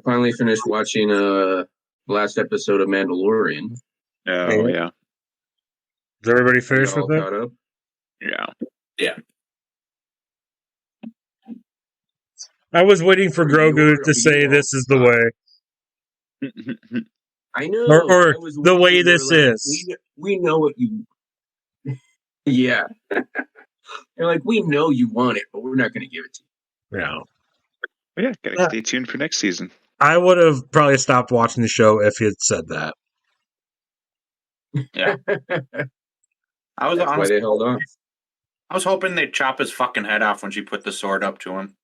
finally finished watching the last episode of Mandalorian. Oh, yeah. Is everybody finished with it? Caught up? Yeah. I was waiting for Grogu to say this is the way. I know. Or I was the way waiting, this like, is. We know what you... Yeah. They're like, we know you want it, but we're not going to give it to you. Yeah. Yeah, gotta stay tuned for next season. I would have probably stopped watching the show if he had said that. Yeah. I was That's why they held on. I was hoping they'd chop his fucking head off when she put the sword up to him.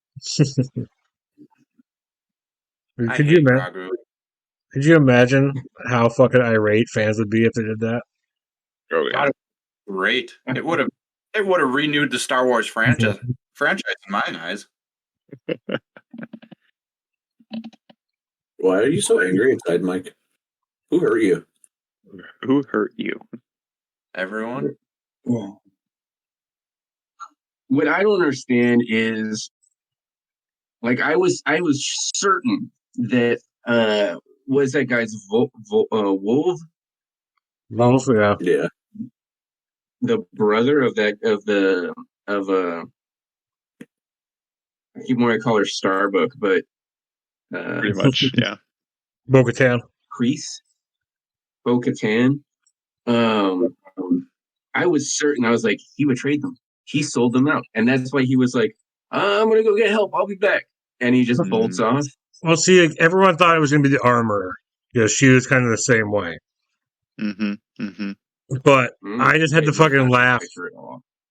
Could you imagine how fucking irate fans would be if they did that? Oh yeah, great! It would have renewed the Star Wars franchise in my eyes. Why are you so angry inside, Mike? Who hurt you? Who hurt you? Everyone. What I don't understand is, like, I was certain that was that guy's Wolf? Yeah. The brother of I keep wanting to call her Starbuck, but pretty much, yeah. Bo-Katan. Bo-Katan. I was certain. I was like, he betrayed them. He sold them out, and that's why he was like, "I'm gonna go get help. I'll be back." And he just bolts off. Well, see, like, everyone thought it was gonna be the armorer because she was kind of the same way. But I just had to fucking laugh.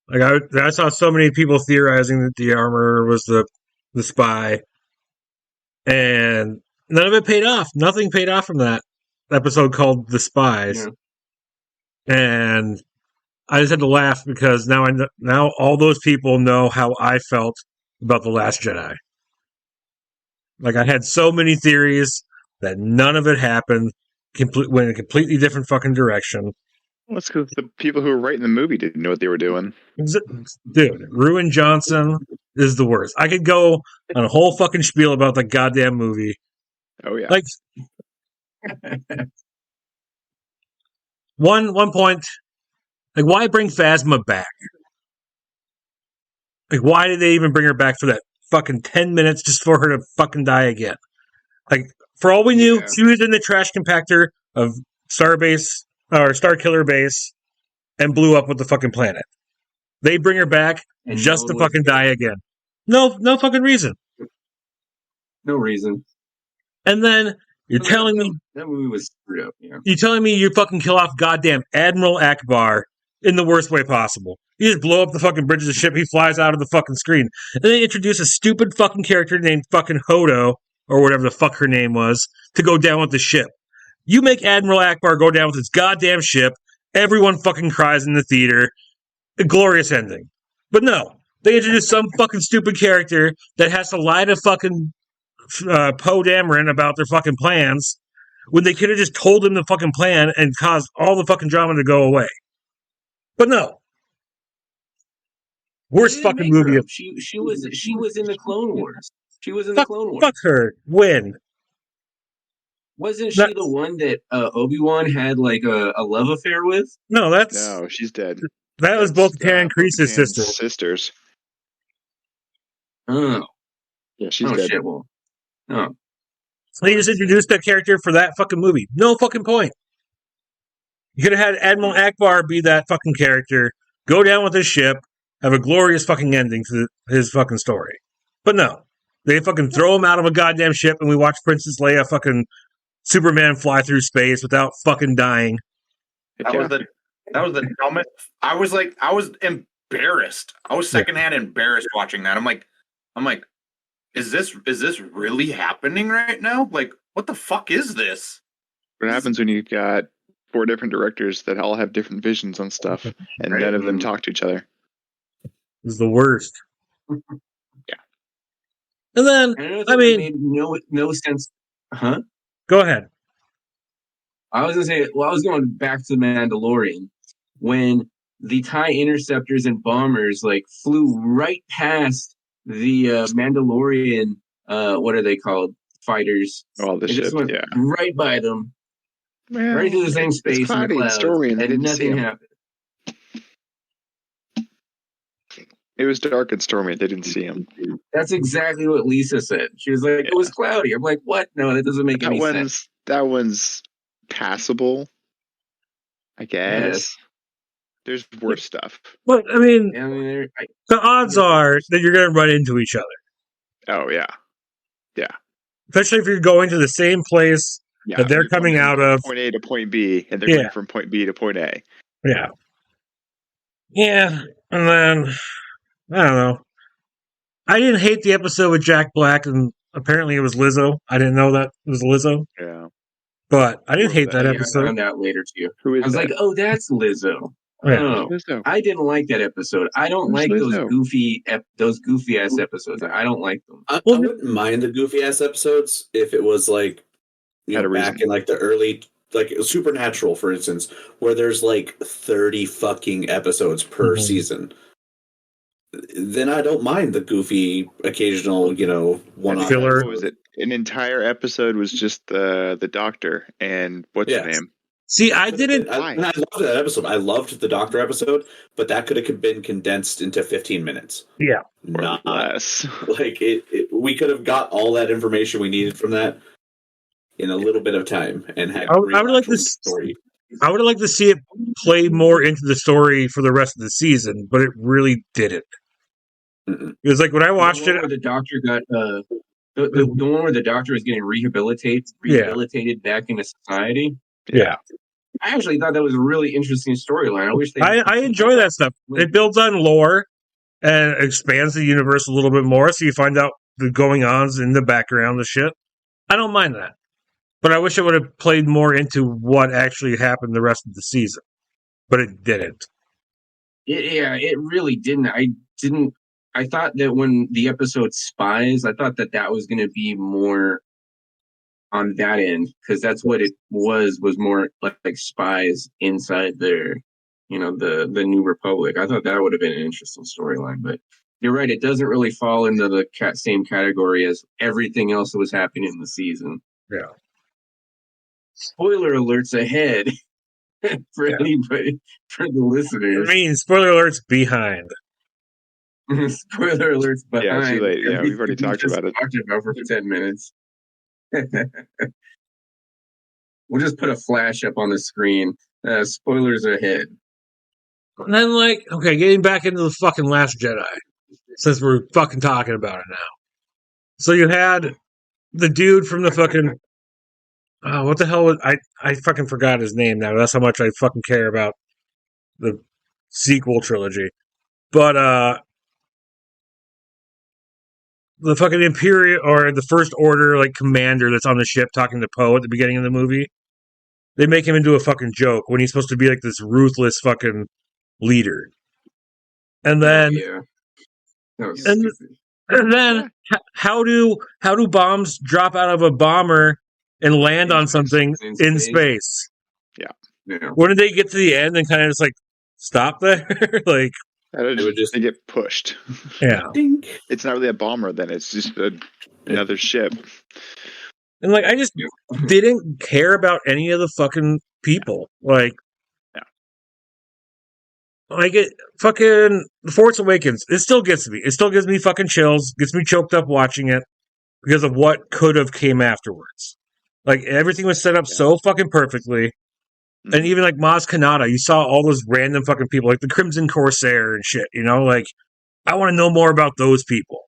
Like I saw so many people theorizing that the armorer was the spy, and none of it paid off. Nothing paid off from that episode called "The Spies," and I just had to laugh because now all those people know how I felt about The Last Jedi. Like, I had so many theories that none of it happened. Went in a completely different fucking direction. Well, that's because the people who were writing the movie didn't know what they were doing. Dude, Ruin Johnson is the worst. I could go on a whole fucking spiel about the goddamn movie. Oh, yeah. Like, one point, like, why bring Phasma back? Like, why did they even bring her back for that fucking 10 minutes just for her to fucking die again? Like, for all we knew, she was in the trash compactor of Starbase, or Starkiller Base, and blew up with the fucking planet. They bring her back just to fucking die again. No fucking reason. No reason. And then you're telling me that movie was screwed up. Yeah. You're telling me you fucking kill off goddamn Admiral Akbar in the worst way possible. You just blow up the fucking bridge of the ship. He flies out of the fucking screen. And then they introduce a stupid fucking character named fucking Hodo, or whatever the fuck her name was, to go down with the ship. You make Admiral Akbar go down with his goddamn ship. Everyone fucking cries in the theater. A glorious ending. But no, they introduce some fucking stupid character that has to lie to fucking Poe Dameron about their fucking plans when they could have just told him the fucking plan and caused all the fucking drama to go away. But no. Worst fucking movie. She was in the Clone Wars. She was in the Clone Wars. Fuck her. When? Wasn't she the one that Obi-Wan had like a love affair with? No, she's dead. That was Bo-Katan and Kreese's sister. Sisters. Oh. Yeah, she's dead. Shit, well. Oh. They just introduced that character for that fucking movie. No fucking point. You could have had Admiral Akbar be that fucking character, go down with his ship, have a glorious fucking ending to his fucking story. But no. They fucking throw him out of a goddamn ship and we watch Princess Leia fucking Superman fly through space without fucking dying. That was the dumbest. I was embarrassed. I was secondhand embarrassed watching that. I'm like, is this really happening right now? Like, what the fuck is this? What happens when you've got 4 different directors that all have different visions on stuff and none of them talk to each other? It's the worst. Yeah. And then, I mean, made no sense. Huh? Go ahead. I was gonna say, I was going back to the Mandalorian when the TIE interceptors and bombers like flew right past the Mandalorian. What are they called? fighters. All the It just ships, went yeah. right by them, Well, right to the same it's space in the cloudy and clouds, stormy, and they didn't see nothing him. happened. It was dark and stormy. They didn't see him. That's exactly what Lisa said. She was like, "It was cloudy." I'm like, "What? No, that doesn't make any sense." That one's passable, I guess. Yes. There's worse stuff. But I mean, I the odds are that you're going to run into each other. Oh yeah, Especially if you're going to the same place yeah. that they're You're coming from out of. Point A to point B, and they're Yeah. going from point B to point A. Yeah. Yeah. And then, I don't know. I didn't hate the episode with Jack Black, and apparently it was Lizzo. I didn't know that it was Lizzo. Yeah. But I didn't hate that episode. I found out later too. Who is I was that? like, "Oh, that's Lizzo." Yeah. Oh, Lizzo? I didn't like that episode. I don't Who's like Lizzo? those goofy ass episodes. I don't like them. I wouldn't mind the goofy ass episodes if it was like, Had a back reason. in like the early, like Supernatural, for instance, where there's like 30 fucking episodes per Mhm. season. Then I don't mind the goofy occasional, one-off. Filler. What was it? An entire episode was just the doctor and what's her Yes. name? See, I didn't. I loved that episode. I loved the Doctor episode, but that could have been condensed into 15 minutes. Yeah. Or Not less. like we could have got all that information we needed from that in a little bit of time and had. I would like this story. I would have liked to see it play more into the story for the rest of the season, but it really didn't. Mm-mm. It was like when I watched the one it. where the doctor got the one where the doctor was getting rehabilitated back into society. Yeah. I actually thought that was a really interesting storyline. I wish they. I enjoy that stuff. It builds on lore and expands the universe a little bit more, so you find out the going-ons in the background, the shit. I don't mind that. But I wish it would have played more into what actually happened the rest of the season. But it didn't. It really didn't. I thought that when the episode Spies, I thought that was going to be more on that end, because that's what it was more like spies inside their, the New Republic. I thought that would have been an interesting storyline, but you're right. It doesn't really fall into the same category as everything else that was happening in the season. Yeah. Spoiler alerts ahead for anybody, for the listeners. I mean, spoiler alerts behind. Spoiler alerts behind. Yeah, too late. Yeah, we've already talked about it. Talked about for 10 minutes. We'll just put a flash up on the screen. Spoilers ahead. And then, okay, getting back into the fucking Last Jedi, since we're fucking talking about it now. So you had the dude from the fucking... what the hell was... I fucking forgot his name now. That's how much I fucking care about the sequel trilogy. But, the fucking Imperial, or the First Order, commander that's on the ship talking to Poe at the beginning of the movie, they make him into a fucking joke when he's supposed to be, this ruthless fucking leader. And then... Yeah. That was And- stupid. And then, how do bombs drop out of a bomber and land on something in space? Yeah. When did they get to the end and kind of just stop there? It would just- they get pushed. Yeah. Dink. It's not really a bomber then. It's just another ship. And I just didn't care about any of the fucking people. It fucking The Force Awakens, it still gets me. It still gives me fucking chills, gets me choked up watching it because of what could have came afterwards. Everything was set up so fucking perfectly. Mm-hmm. And even Maz Kanata, you saw all those random fucking people, the Crimson Corsair and shit, I want to know more about those people.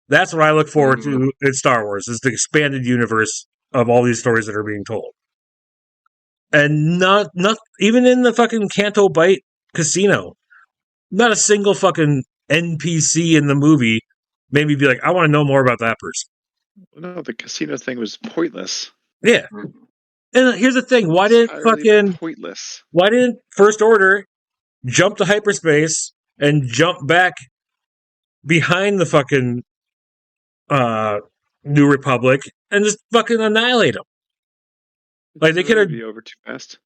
That's what I look forward to in Star Wars, is the expanded universe of all these stories that are being told. And not even in the fucking Canto Bight casino, not a single fucking NPC in the movie made me be like, I want to know more about that person. No, the casino thing was pointless. Yeah. And here's the thing, why didn't pointless? Why didn't First Order jump to hyperspace and jump back behind the fucking New Republic and just fucking annihilate them? They could have be over too fast.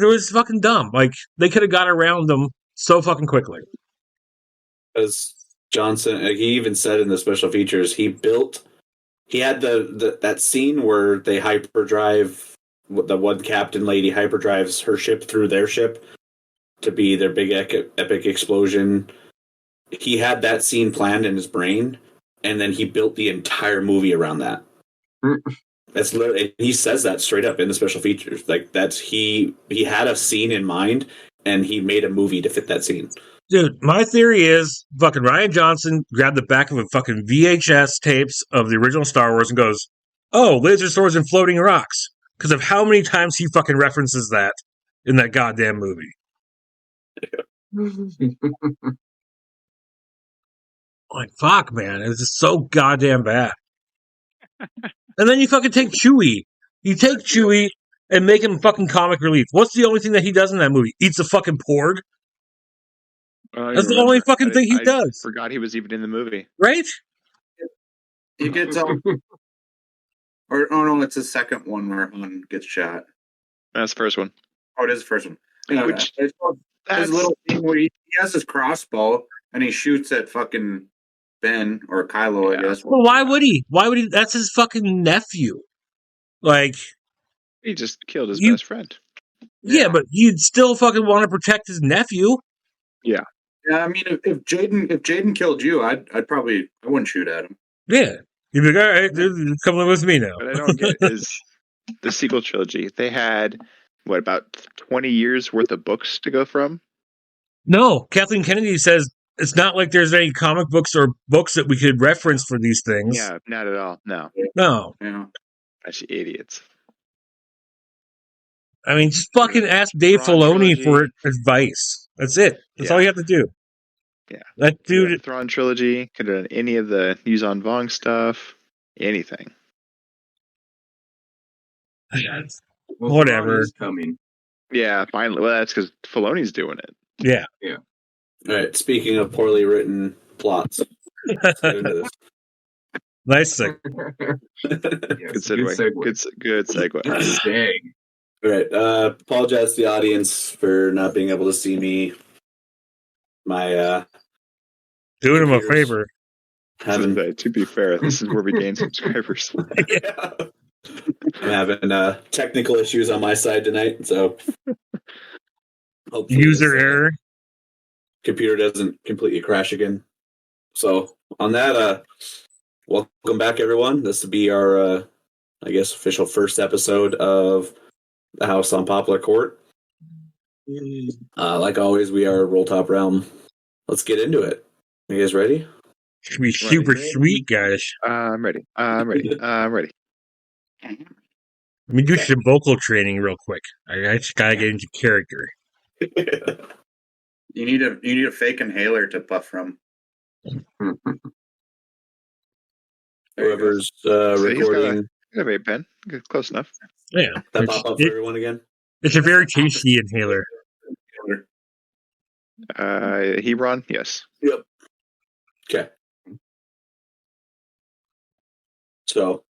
It was fucking dumb. They could have got around them so fucking quickly. As Johnson, he even said in the special features, he built he had that scene where they hyperdrive, the one captain lady hyperdrives her ship through their ship to be their big epic explosion. He had that scene planned in his brain, and then he built the entire movie around that. That's literally, he says that straight up in the special features. Like, that's he had a scene in mind, and he made a movie to fit that scene. Dude, my theory is fucking Rian Johnson grabbed the back of a fucking VHS tapes of the original Star Wars and goes, "Oh, laser swords and floating rocks," because of how many times he fucking references that in that goddamn movie. Like, fuck, man, it's just so goddamn bad. And then you fucking take Chewie. You take Chewie and make him fucking comic relief. What's the only thing that he does in that movie? Eats a fucking porg? That's the only fucking thing he does. Forgot he was even in the movie. Right? He gets or no, it's the second one where Han gets shot. That's the first one. Oh, it is the first one. Yeah, Which, his little thing where he has his crossbow and he shoots at fucking Ben or Kylo, I guess. Well, why would he? Why would he? That's his fucking nephew. Like, he just killed his best friend. Yeah, but you'd still fucking want to protect his nephew. Yeah. Yeah, I mean, if Jaden killed you, I wouldn't shoot at him. Yeah, you'd be like, all right, dude, come live with me now. What I don't get is the sequel trilogy. They had about 20 years worth of books to go from. No, Kathleen Kennedy says it's not like there's any comic books or books that we could reference for these things. Yeah, not at all. No. Yeah. Actually, idiots. I mean, just fucking ask Dave Filoni for advice. That's it. That's all you have to do. Yeah. That dude. The Thrawn trilogy, could have done any of the Yuzon Vong stuff. Anything. Whatever. Coming. Yeah, finally. Well, that's because Filoni's doing it. Yeah. Yeah. All right. Speaking of poorly written plots, let's get into this. Nice segue. Good segue. Good segue. All right. Apologize to the audience for not being able to see me. My doing him a favor. To be fair, this is where we gain subscribers. Yeah. I'm having technical issues on my side tonight, so hopefully user error. Computer doesn't completely crash again. So on that, welcome back, everyone. This will be our, I guess, official first episode of The House on Poplar Court. Like always, we are Roll Top Realm. Let's get into it. You guys ready? Should be super sweet, guys. I'm ready. Let me do some vocal training real quick. I just gotta get into character. You need a fake inhaler to puff from. Whoever's recording. Wait, Ben. Close enough. Yeah. That pop up for everyone again? It's a very tasty inhaler. Hebron, yes. Yep. Okay. So,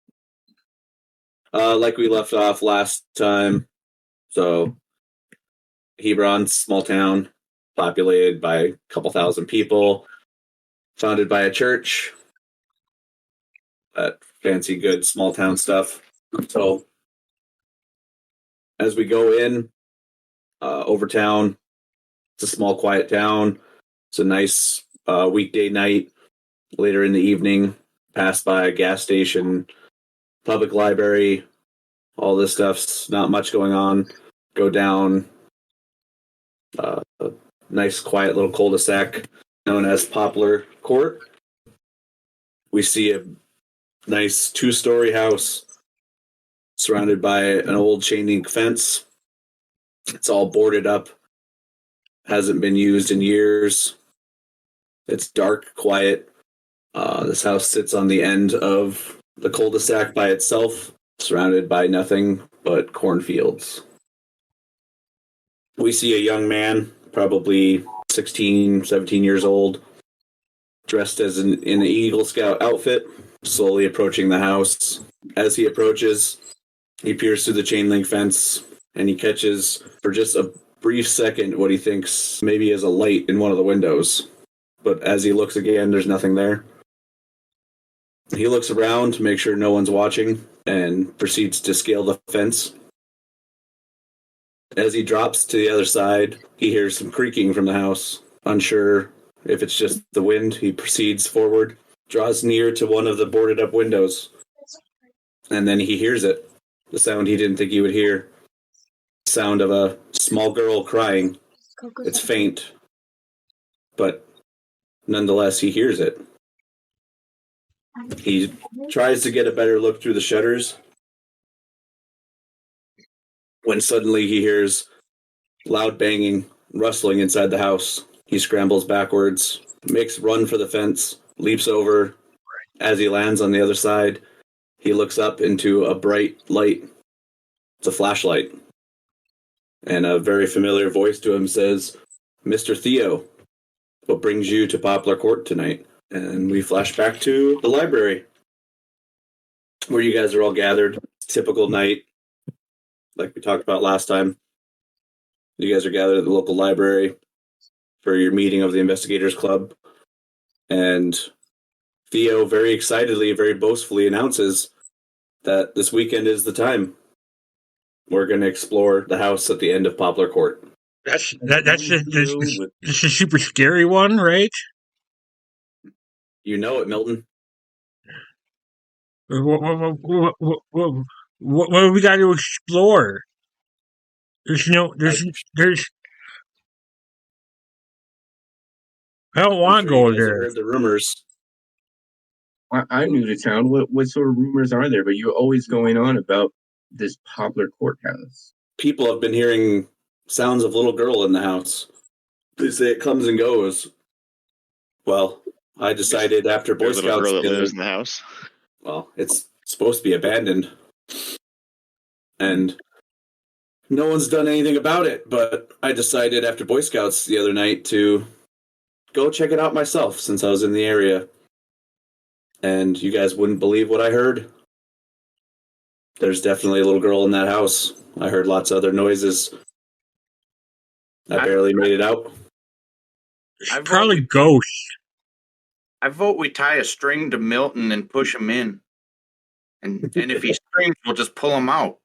like we left off last time, so Hebron's small town, populated by a couple thousand people, founded by a church. That fancy, good small town stuff. So, as we go in over town, it's a small, quiet town. It's a nice weekday night. Later in the evening, pass by a gas station, public library, all this stuff's not much going on. Go down a nice, quiet little cul-de-sac known as Poplar Court. We see a nice 2-story house surrounded by an old chain link fence. It's all boarded up. Hasn't been used in years. It's dark, quiet. This house sits on the end of the cul-de-sac by itself, surrounded by nothing but cornfields. We see a young man, probably 16, 17 years old, dressed in an Eagle Scout outfit, slowly approaching the house. As he approaches, he peers through the chain link fence, and he catches, for just a brief second, what he thinks maybe is a light in one of the windows. But as he looks again, there's nothing there. He looks around to make sure no one's watching and proceeds to scale the fence. As he drops to the other side, he hears some creaking from the house. Unsure if it's just the wind, he proceeds forward, draws near to one of the boarded up windows, and then he hears it. The sound he didn't think he would hear. The sound of a small girl crying. It's faint, but nonetheless, he hears it. He tries to get a better look through the shutters when suddenly he hears loud banging, rustling inside the house. He scrambles backwards, makes run for the fence, leaps over. As he lands on the other side, he looks up into a bright light. It's a flashlight. And a very familiar voice to him says, "Mr. Theo, what brings you to Poplar Court tonight?" And we flash back to the library, where you guys are all gathered. Typical night, like we talked about last time. You guys are gathered at the local library for your meeting of the Investigators Club. And Theo very excitedly, very boastfully announces that this weekend is the time. We're going to explore the house at the end of Poplar Court. That's the super scary one, right? You know it, Milton. What do we got to explore? There's I don't want to go there. Heard the rumors. I'm new to town. What sort of rumors are there? But you're always going on about this Poplar Courthouse. People have been hearing sounds of little girl in the house. They say it comes and goes. Well, I decided after Boy Scouts... girl that lives in the house? Well, it's supposed to be abandoned. And no one's done anything about it, but I decided after Boy Scouts the other night to go check it out myself since I was in the area. And you guys wouldn't believe what I heard. There's definitely a little girl in that house. I heard lots of other noises. I barely made it out. Probably ghosts. I vote we tie a string to Milton and push him in. And if he screams, we'll just pull him out.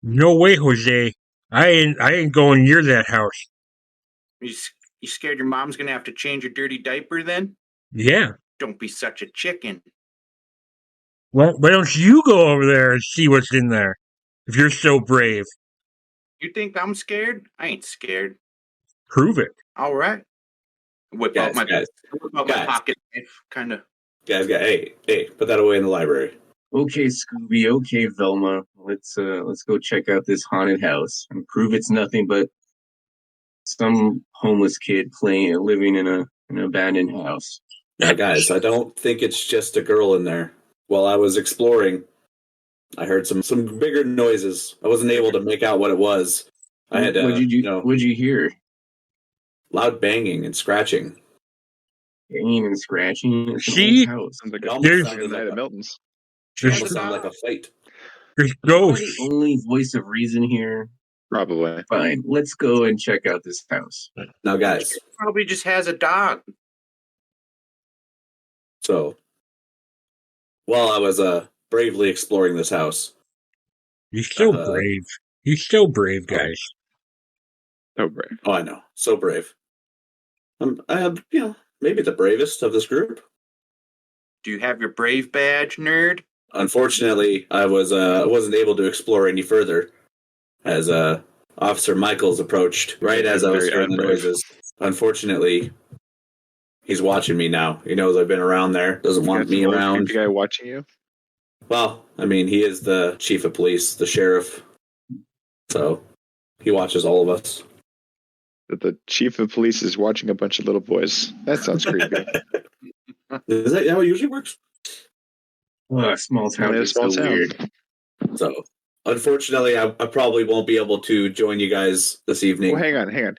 No way, Jose. I ain't going near that house. You scared your mom's gonna have to change your dirty diaper then? Yeah. Don't be such a chicken. Well, why don't you go over there and see what's in there? If you're so brave. You think I'm scared? I ain't scared. Prove it. All right. Whip out my pocket knife, kind of. Guys, hey, put that away in the library. Okay, Scooby. Okay, Velma. Let's go check out this haunted house and prove it's nothing but some homeless kid living in an abandoned house. Now, guys, I don't think it's just a girl in there. While I was exploring, I heard some bigger noises. I wasn't able to make out what it was. I had What'd you hear? Loud banging and scratching. Banging and scratching. It's See? an old house. It almost sounded Night like at Milton's. a fight. There's Am I ghosts. the only voice of reason here? Probably. Fine. Let's go and check out this house. Now, guys, Probably just has a dog. so while I was bravely exploring this house, He's still brave. He's still brave, guys. So brave. oh, I know, so brave. I have, maybe the bravest of this group. Do you have your brave badge, nerd? Unfortunately, I wasn't able to explore any further as Officer Michaels approached right as I was hearing the noises. Unfortunately, he's watching me now. He knows I've been around there. Doesn't want me around. The guy watching you. Well, I mean, he is the chief of police, the sheriff, so he watches all of us. That the chief of police is watching a bunch of little boys. That sounds creepy. Is that how it usually works? Small town Only a is small so town. weird. So, unfortunately, I probably won't be able to join you guys this evening. Well, hang on.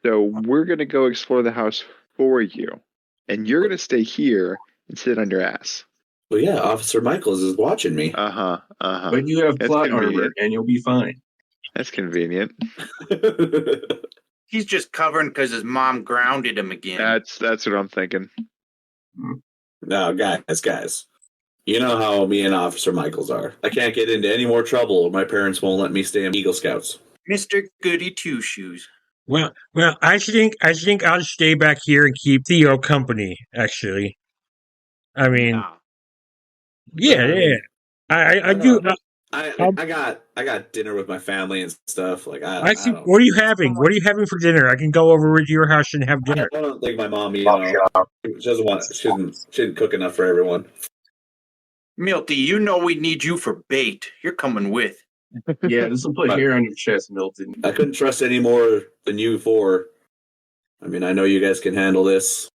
So we're gonna go explore the house for you, and you're gonna stay here and sit on your ass. Well, yeah, Officer Michaels is watching me. But you have That's plot armor, convenient. and you'll be fine. That's convenient. He's just covering because his mom grounded him again. That's what I'm thinking. No, guys. You know how me and Officer Michaels are. I can't get into any more trouble, or my parents won't let me stay in Eagle Scouts. Mr. Goody Two Shoes. Well, I think I'll stay back here and keep Theo company. Actually, I mean, Nah. yeah, I yeah. mean, I I do. don't know. I got dinner with my family and stuff. Like I I think. don't. What are you having? What are you having for dinner? I can go over to your house and have dinner. I don't think my mom. She doesn't want. She didn't cook enough for everyone. Milty, you know we need you for bait. You're coming with. Yeah, this will put But- hair on your chest, Milton. I couldn't trust any more than you four. I mean, I know you guys can handle this.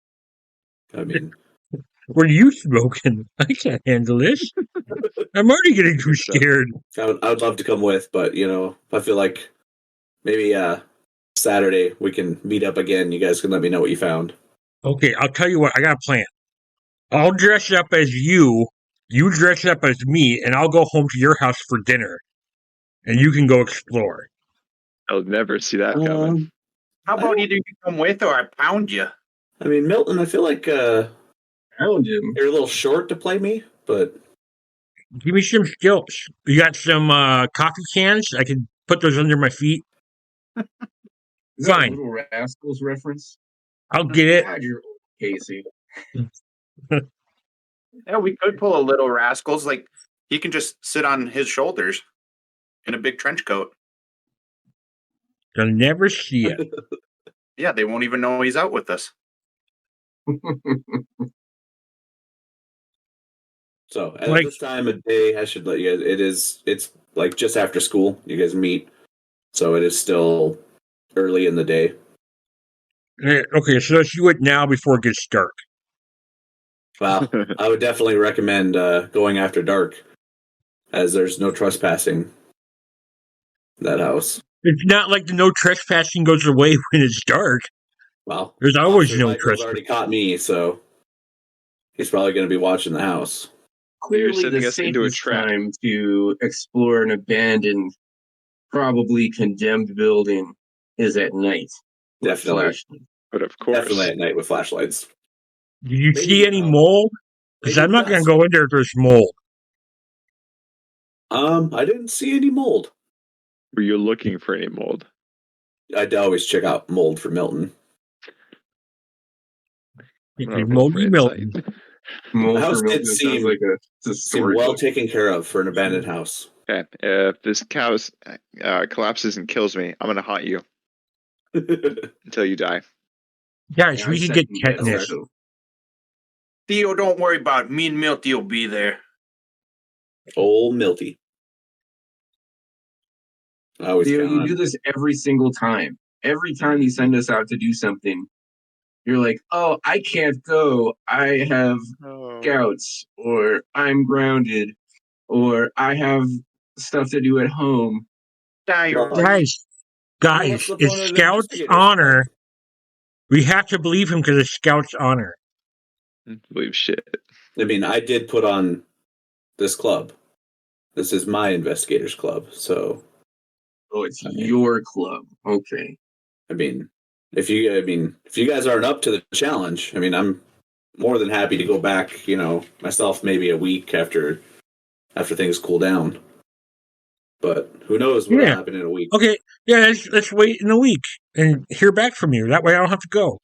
I mean, What are you smoking? I can't handle this. I'm already getting too scared. I would love to come with, but I feel like maybe Saturday we can meet up again. You guys can let me know what you found. Okay, I'll tell you what. I got a plan. I'll dress up as you. You dress up as me, and I'll go home to your house for dinner, and you can go explore. I'll never see that coming. How about either you come with or I pound you? I mean, Milton, I feel like Found him. you're a little short to play me, but Give me some skills. You got some coffee cans? I can put those under my feet. Is that Fine. a Little Rascals reference? I'll get it. God, you're old, Casey. Yeah, we could pull a Little Rascals. Like, he can just sit on his shoulders in a big trench coat. They'll never see it. Yeah, they won't even know he's out with us. so at Like- this time of day, I should let you guys. It's like just after school. You guys meet, so it is still early in the day. Okay, so let's do it now before it gets dark. Well, I would definitely recommend going after dark, as there's no trespassing in that house. It's not like the no trespassing goes away when it's dark. Well, There's always Officer no Michael's trespassing. already caught me, so he's probably going to be watching the house. Clearly, setting the us into a safest trap. time to explore an abandoned, probably condemned building is at night. with Definitely. flashlight. But of course, Definitely at night with flashlights. Did you Maybe, see any mold? Because maybe I'm not going to dusk. go in there if there's mold. I didn't see any mold. were you looking for any mold? I'd always check out mold for Milton. I'm It's gonna a roll for moldy Milton. insight. Most The house for did Milton sounds seem- like it's a Seem story. well book. taken care of for an abandoned house. Okay, if this house collapses and kills me, I'm gonna haunt you until you die. Guys, Yeah, we I could get second that tetanus. also. Theo, don't worry about it. Me and Milty will be there. Old Milty. I always Theo, count you on do this every single time. Every time you send us out to do something, you're like, "Oh, I can't go. I have Oh. scouts, or I'm grounded, or I have stuff to do at home." Die, Well, Guys, what's the it's point of Scout's investigators? honor. We have to believe him because it's Scout's honor. Believe shit. I mean, I did put on this club. This is my investigators club. So, Oh, it's Okay. your club. Okay. I mean, if you guys aren't up to the challenge, I mean, I'm more than happy to go back. Myself maybe a week after things cool down. But who knows what'll Yeah. happen in a week? Okay, yeah, let's wait in a week and hear back from you. That way I don't have to go.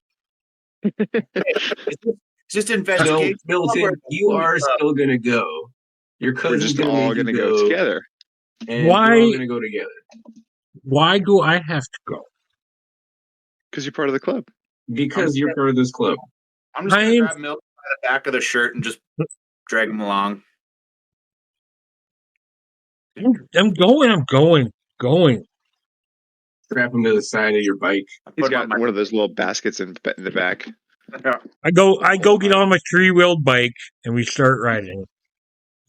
Just So, investigate. Milton, you are still gonna go. Your We're cousin's just gonna all make you gonna go together. and Why- you're all gonna go together Why do I have to go? Because you're part of the club. because you're part of this club. I'm just gonna I'm- grab Milty by the back of the shirt and just drag him along. I'm going. Strap him to the side of your bike. He's Put him got on my- one of those little baskets in the back. I go get on my 3-wheeled bike and we start riding.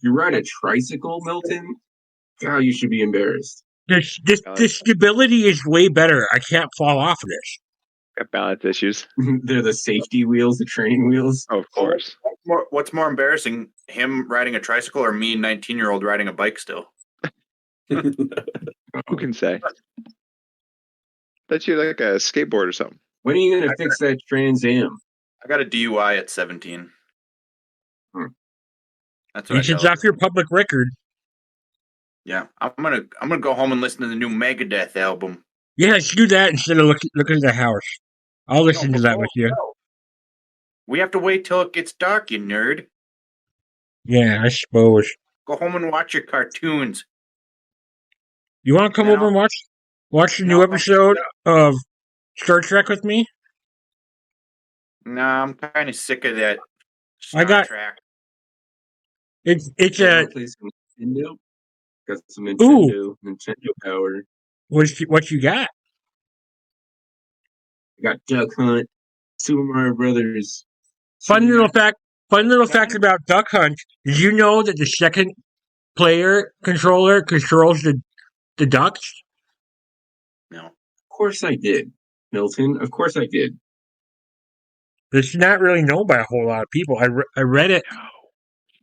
You ride a tricycle, Milton? God, you should be embarrassed. The stability is way better. I can't fall off of this. Got balance issues. They're the safety wheels, the training wheels. Oh, of course. What's more embarrassing, him riding a tricycle or me, 19-year-old, riding a bike still? Who can say? Bet you like a skateboard or something. When are you gonna fix that Trans Am? I got a DUI at 17. That's what I It's tell off your public record. Yeah, I'm gonna go home and listen to the new Megadeth album. Yeah, let's do that instead of looking at the house. I'll listen to that before with you. we go, we have to wait till it gets dark, you nerd. Yeah, I suppose. Go home and watch your cartoons. You want to come Then over and watch the new No. episode of Star Trek with me? Nah, I'm kind of sick of that I got- Trek. It's You a wanna play some Nintendo? Got some Nintendo power. what you got? Got Duck Hunt, Super Mario Brothers. Fun little fact about Duck Hunt. Did you know that the second player controller controls the ducks? No. Of course I did, Milton. Of course I did. It's not really known by a whole lot of people. I read it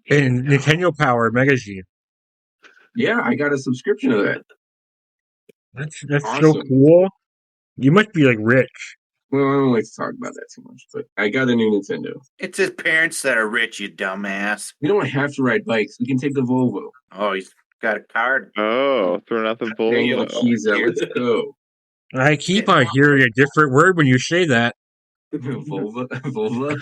in Nintendo Power magazine. Yeah, I got a subscription to that. That's Awesome. so cool. You must be like rich. Well, I don't like to talk about that too much, but I got a new Nintendo. It's his parents that are rich, you dumbass. We don't have to ride bikes. We can take the Volvo. Oh, he's got a card. Oh, throwing out the Hang the Volvo. keys out. Let's go. I keep on hearing a different word when you say that. Volvo. Volvo.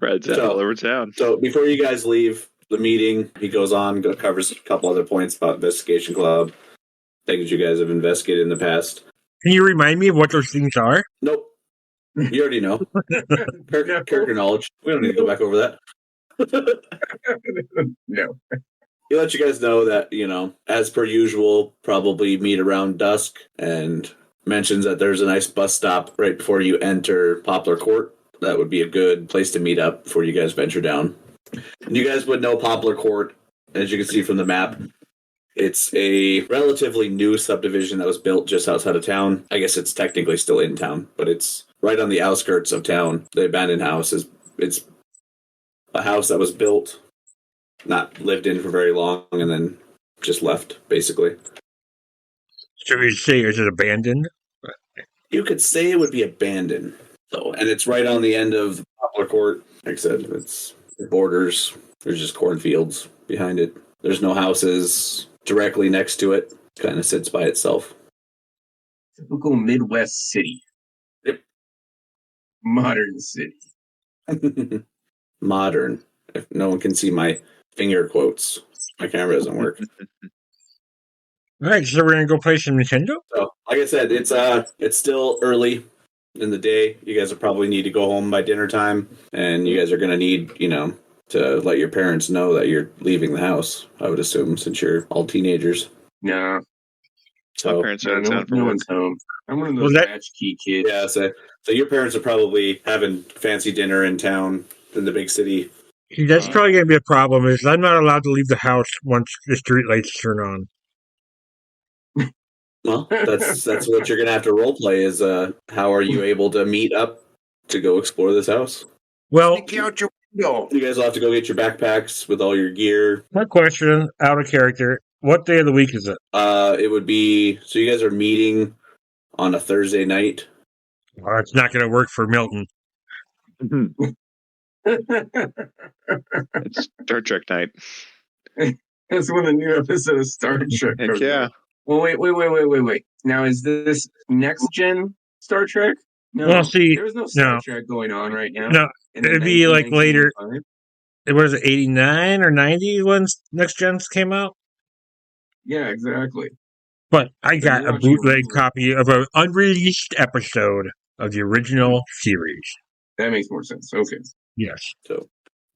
Rides out all over town. So before you guys leave the meeting, he goes on, covers a couple other points about Investigation Club, things you guys have investigated in the past. Can you remind me of what those things are? Nope. You already know. Character knowledge. We don't need to go back over that. No. He lets you guys know that, as per usual, probably meet around dusk, and mentions that there's a nice bus stop right before you enter Poplar Court. That would be a good place to meet up before you guys venture down. And you guys would know Poplar Court, as you can see from the map. It's a relatively new subdivision that was built just outside of town. I guess it's technically still in town, but it's right on the outskirts of town. The abandoned house it's a house that was built, not lived in for very long, and then just left, basically. So you say is it abandoned? You could say it would be abandoned. So, and it's right on the end of the Poplar Court. Like I said, it borders. There's just cornfields behind it. There's no houses directly next to it. Kind of sits by itself. Typical Midwest city. Yep. Modern city. Modern. If no one can see my finger quotes, my camera doesn't work. All right, so we're gonna go play some Nintendo. So, like I said, it's still early in the day. You guys will probably need to go home by dinner time, and you guys are going to need, to let your parents know that you're leaving the house, I would assume, since you're all teenagers. No. My So, parents are in town for work. one's home. I'm one of those latchkey kids. yeah, so your parents are probably having fancy dinner in town in the big city. See, that's probably gonna be a problem. Is I'm not allowed to leave the house once the street lights turn on. Well, that's what you're going to have to roleplay is how are you able to meet up to go explore this house? Well, Sneak out your window. You guys will have to go get your backpacks with all your gear. my question, out of character, what day of the week is it? It would be, so you guys are meeting on a Thursday night. Well, it's not gonna work for Milton. It's Star Trek night. That's when the new episode of Star Trek Heck comes yeah. out. Well, wait. Now, is this next gen Star Trek? No, Well, see, there's no Star Trek going on right now. No, in the it'd be like later. 1995. What is it, 89 or 90 when Next Gens came out? Yeah, exactly. But I got a watching bootleg original. copy of an unreleased episode of the original series. That makes more sense. Okay. Yes. So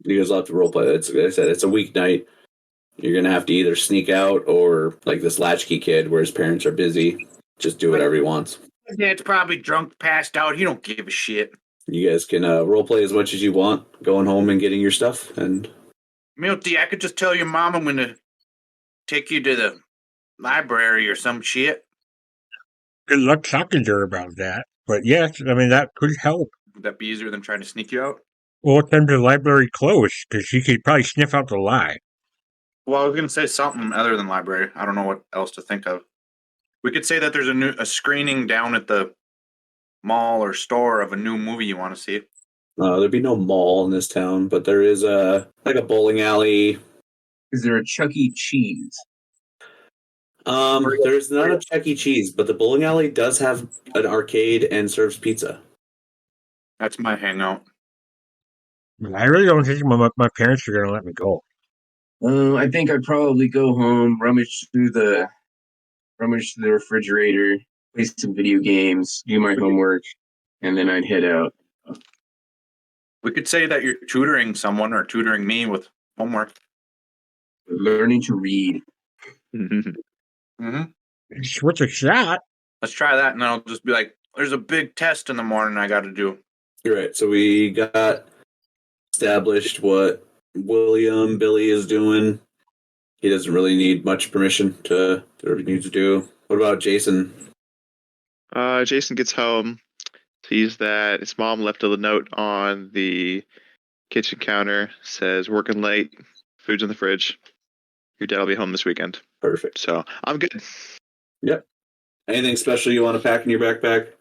you guys will have to roleplay. Like I said, it's a weeknight. You're going to have to either sneak out or, like this latchkey kid where his parents are busy, just do whatever he wants. His dad's probably drunk, passed out. He don't give a shit. You guys can roleplay as much as you want, going home and getting your stuff. And Milty, I could just tell your mom I'm going to take you to the library or some shit. Good luck talking to her about that. But yes, I mean, that could help. Would that be easier than trying to sneak you out? Well, what time did the library close? Because she could probably sniff out the lie. Well, I was going to say something other than library. I don't know what else to think of. We could say that there's a screening down at the mall or store of a new movie you want to see. There'd be no mall in this town, but there is a bowling alley. Is there a Chuck E. Cheese? There's not a Chuck E. Cheese, but the bowling alley does have an arcade and serves pizza. That's my hangout. I really don't think my parents are going to let me go. I think I'd probably go home, rummage through the refrigerator, play some video games, do my homework, and then I'd head out. We could say that you're tutoring someone or tutoring me with homework. Learning to read. Mm-hmm. What's a shot? Let's try that, and then I'll just be like, "There's a big test in the morning I got to do." You're right. So we got established what Billy is doing. He doesn't really need much permission to do whatever he needs to do. What about Jacen? Jacen gets home, sees that his mom left a note on the kitchen counter, says, "Working late, food's in the fridge. Your dad will be home this weekend." Perfect. So I'm good. Yep. Anything special you want to pack in your backpack?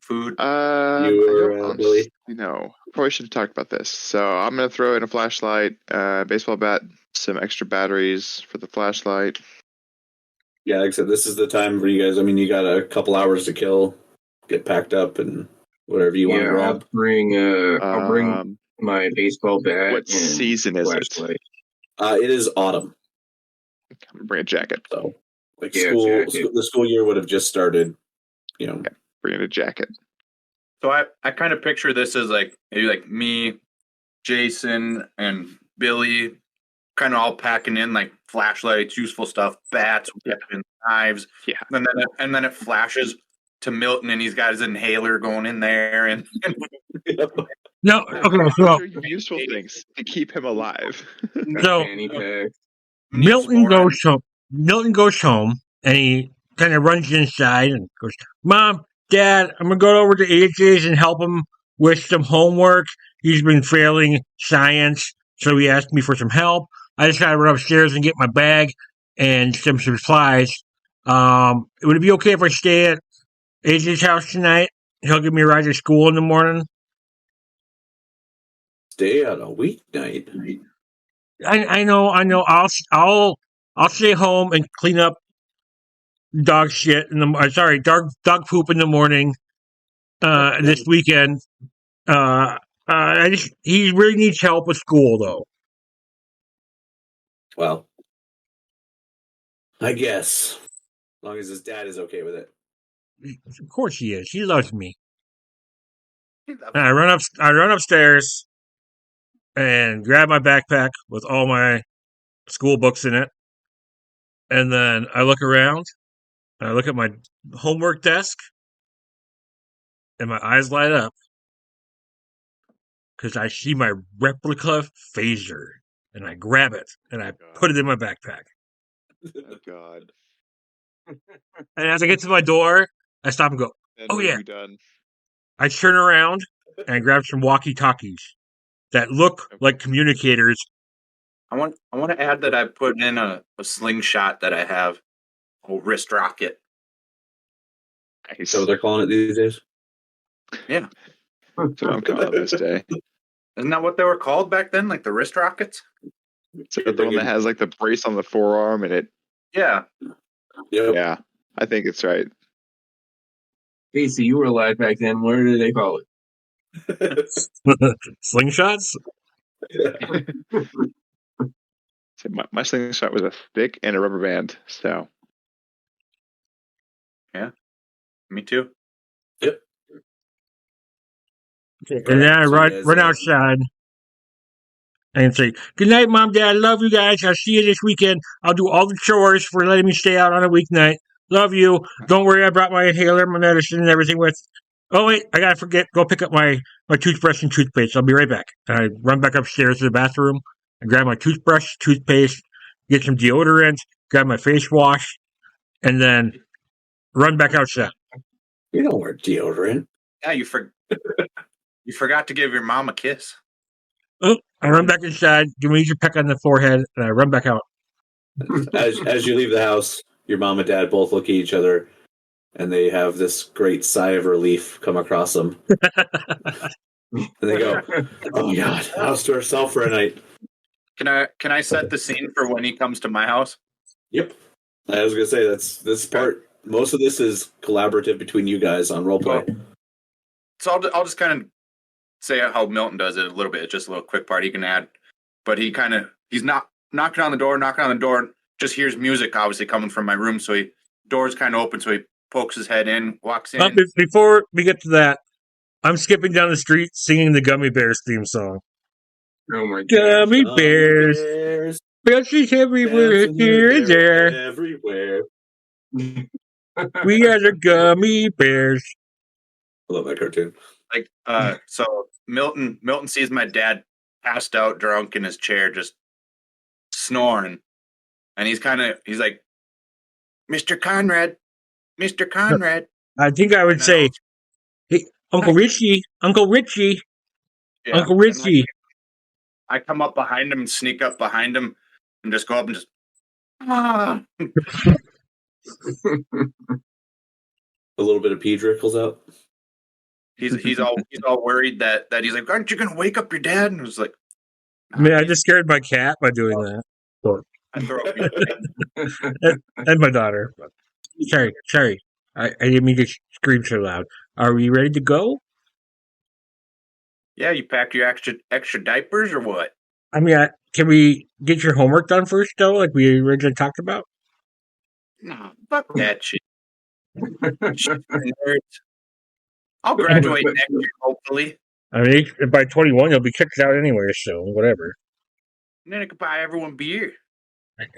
Food. Billy? No. Probably should have talked about this. So I'm going to throw in a flashlight, baseball bat, some extra batteries for the flashlight. Yeah, like I said, this is the time for you guys. I mean, you got a couple hours to kill. Get packed up and whatever you want to grab. I'll bring my baseball bat. What season is flashlight. it? It is autumn. I'm going to bring a jacket. So, jacket. The school year would have just started, Bring in a jacket. So I kind of picture this as like maybe like me, Jacen, and Billy, kind of all packing in like flashlights, useful stuff, bats, weapons, knives. Yeah. And then it flashes to Milton, and he's got his inhaler going in there, and No, okay, so useful things to keep him alive. So Fanny pack. Milton goes home. Milton goes home, and he kind of runs inside and goes, "Mom, Dad, I'm gonna go over to AJ's and help him with some homework. He's been failing science, so he asked me for some help. I just gotta run upstairs and get my bag and some supplies. Would it be okay if I stay at AJ's house tonight? He'll give me a ride to school in the morning." Stay on a weeknight. I know. I'll stay home and clean up dog shit in the dog poop in the morning. This weekend. He really needs help with school though. Well, I guess as long as his dad is okay with it. Of course he is. He loves me. And I run upstairs and grab my backpack with all my school books in it. And then I look around, and I look at my homework desk, and my eyes light up because I see my replica phaser, and I grab it, and I put it in my backpack. Oh, God. And as I get to my door, I stop and go, "Oh, yeah." Done. I turn around, and I grab some walkie-talkies that look like communicators. I want to add that I put in a slingshot that I have, a wrist rocket. Nice. So they're calling it these days? Yeah. That's what I'm calling this day. Isn't that what they were called back then? Like the wrist rockets? So the one that has like the brace on the forearm and it. Yeah. Yep. Yeah, I think it's right. Casey, you were alive back then. What do they call it? Slingshots? So my slingshot was a stick and a rubber band. So. Yeah. Me too. Yep. And then I run outside and say, "Good night, Mom, Dad. Love you guys. I'll see you this weekend. I'll do all the chores for letting me stay out on a weeknight. Love you. Don't worry, I brought my inhaler, my medicine, and everything with." Oh, wait, I gotta forget. Go pick up my toothbrush and toothpaste. I'll be right back. And I run back upstairs to the bathroom and grab my toothbrush, toothpaste, get some deodorant, grab my face wash, and then run back outside. You don't wear deodorant. Yeah, you forgot to give your mom a kiss. Oh, I run back inside, give me a peck on the forehead, and I run back out. As you leave the house, your mom and dad both look at each other, and they have this great sigh of relief come across them. And they go, "Oh my god, house to ourselves for a night." Can I set the scene for when he comes to my house? Yep. I was gonna say that's this part. Most of this is collaborative between you guys on roleplay. So I'll just kind of say how Milton does it a little bit. It's just a little quick part he can add. But he's not knocking on the door, just hears music obviously coming from my room. So door's kind of open, so he pokes his head in, walks in. Before we get to that, I'm skipping down the street singing the Gummy Bears theme song. Oh my god. Gummy Bears. Bears everywhere, here and there. Everywhere. We are the Gummy Bears. I love that cartoon. So Milton sees my dad passed out drunk in his chair, just snoring. And he's like, Mr. Conrad. I think I would say, hey, Uncle Richie. Yeah, Uncle Richie. I come up behind him and sneak up behind him and just go up and just ah. A little bit of pee trickles out. He's all worried that he's like, aren't you gonna wake up your dad? And I was like, I mean, I just scared my cat by doing that. I throw a And my daughter. Sorry. I didn't mean to scream so loud. Are we ready to go? Yeah, you packed your extra diapers or what? I mean, can we get your homework done first, though, like we originally talked about? No, fuck that shit. I'll graduate next year, hopefully. I mean, by 21, you'll be kicked out anyway, so whatever. And then I could buy everyone beer.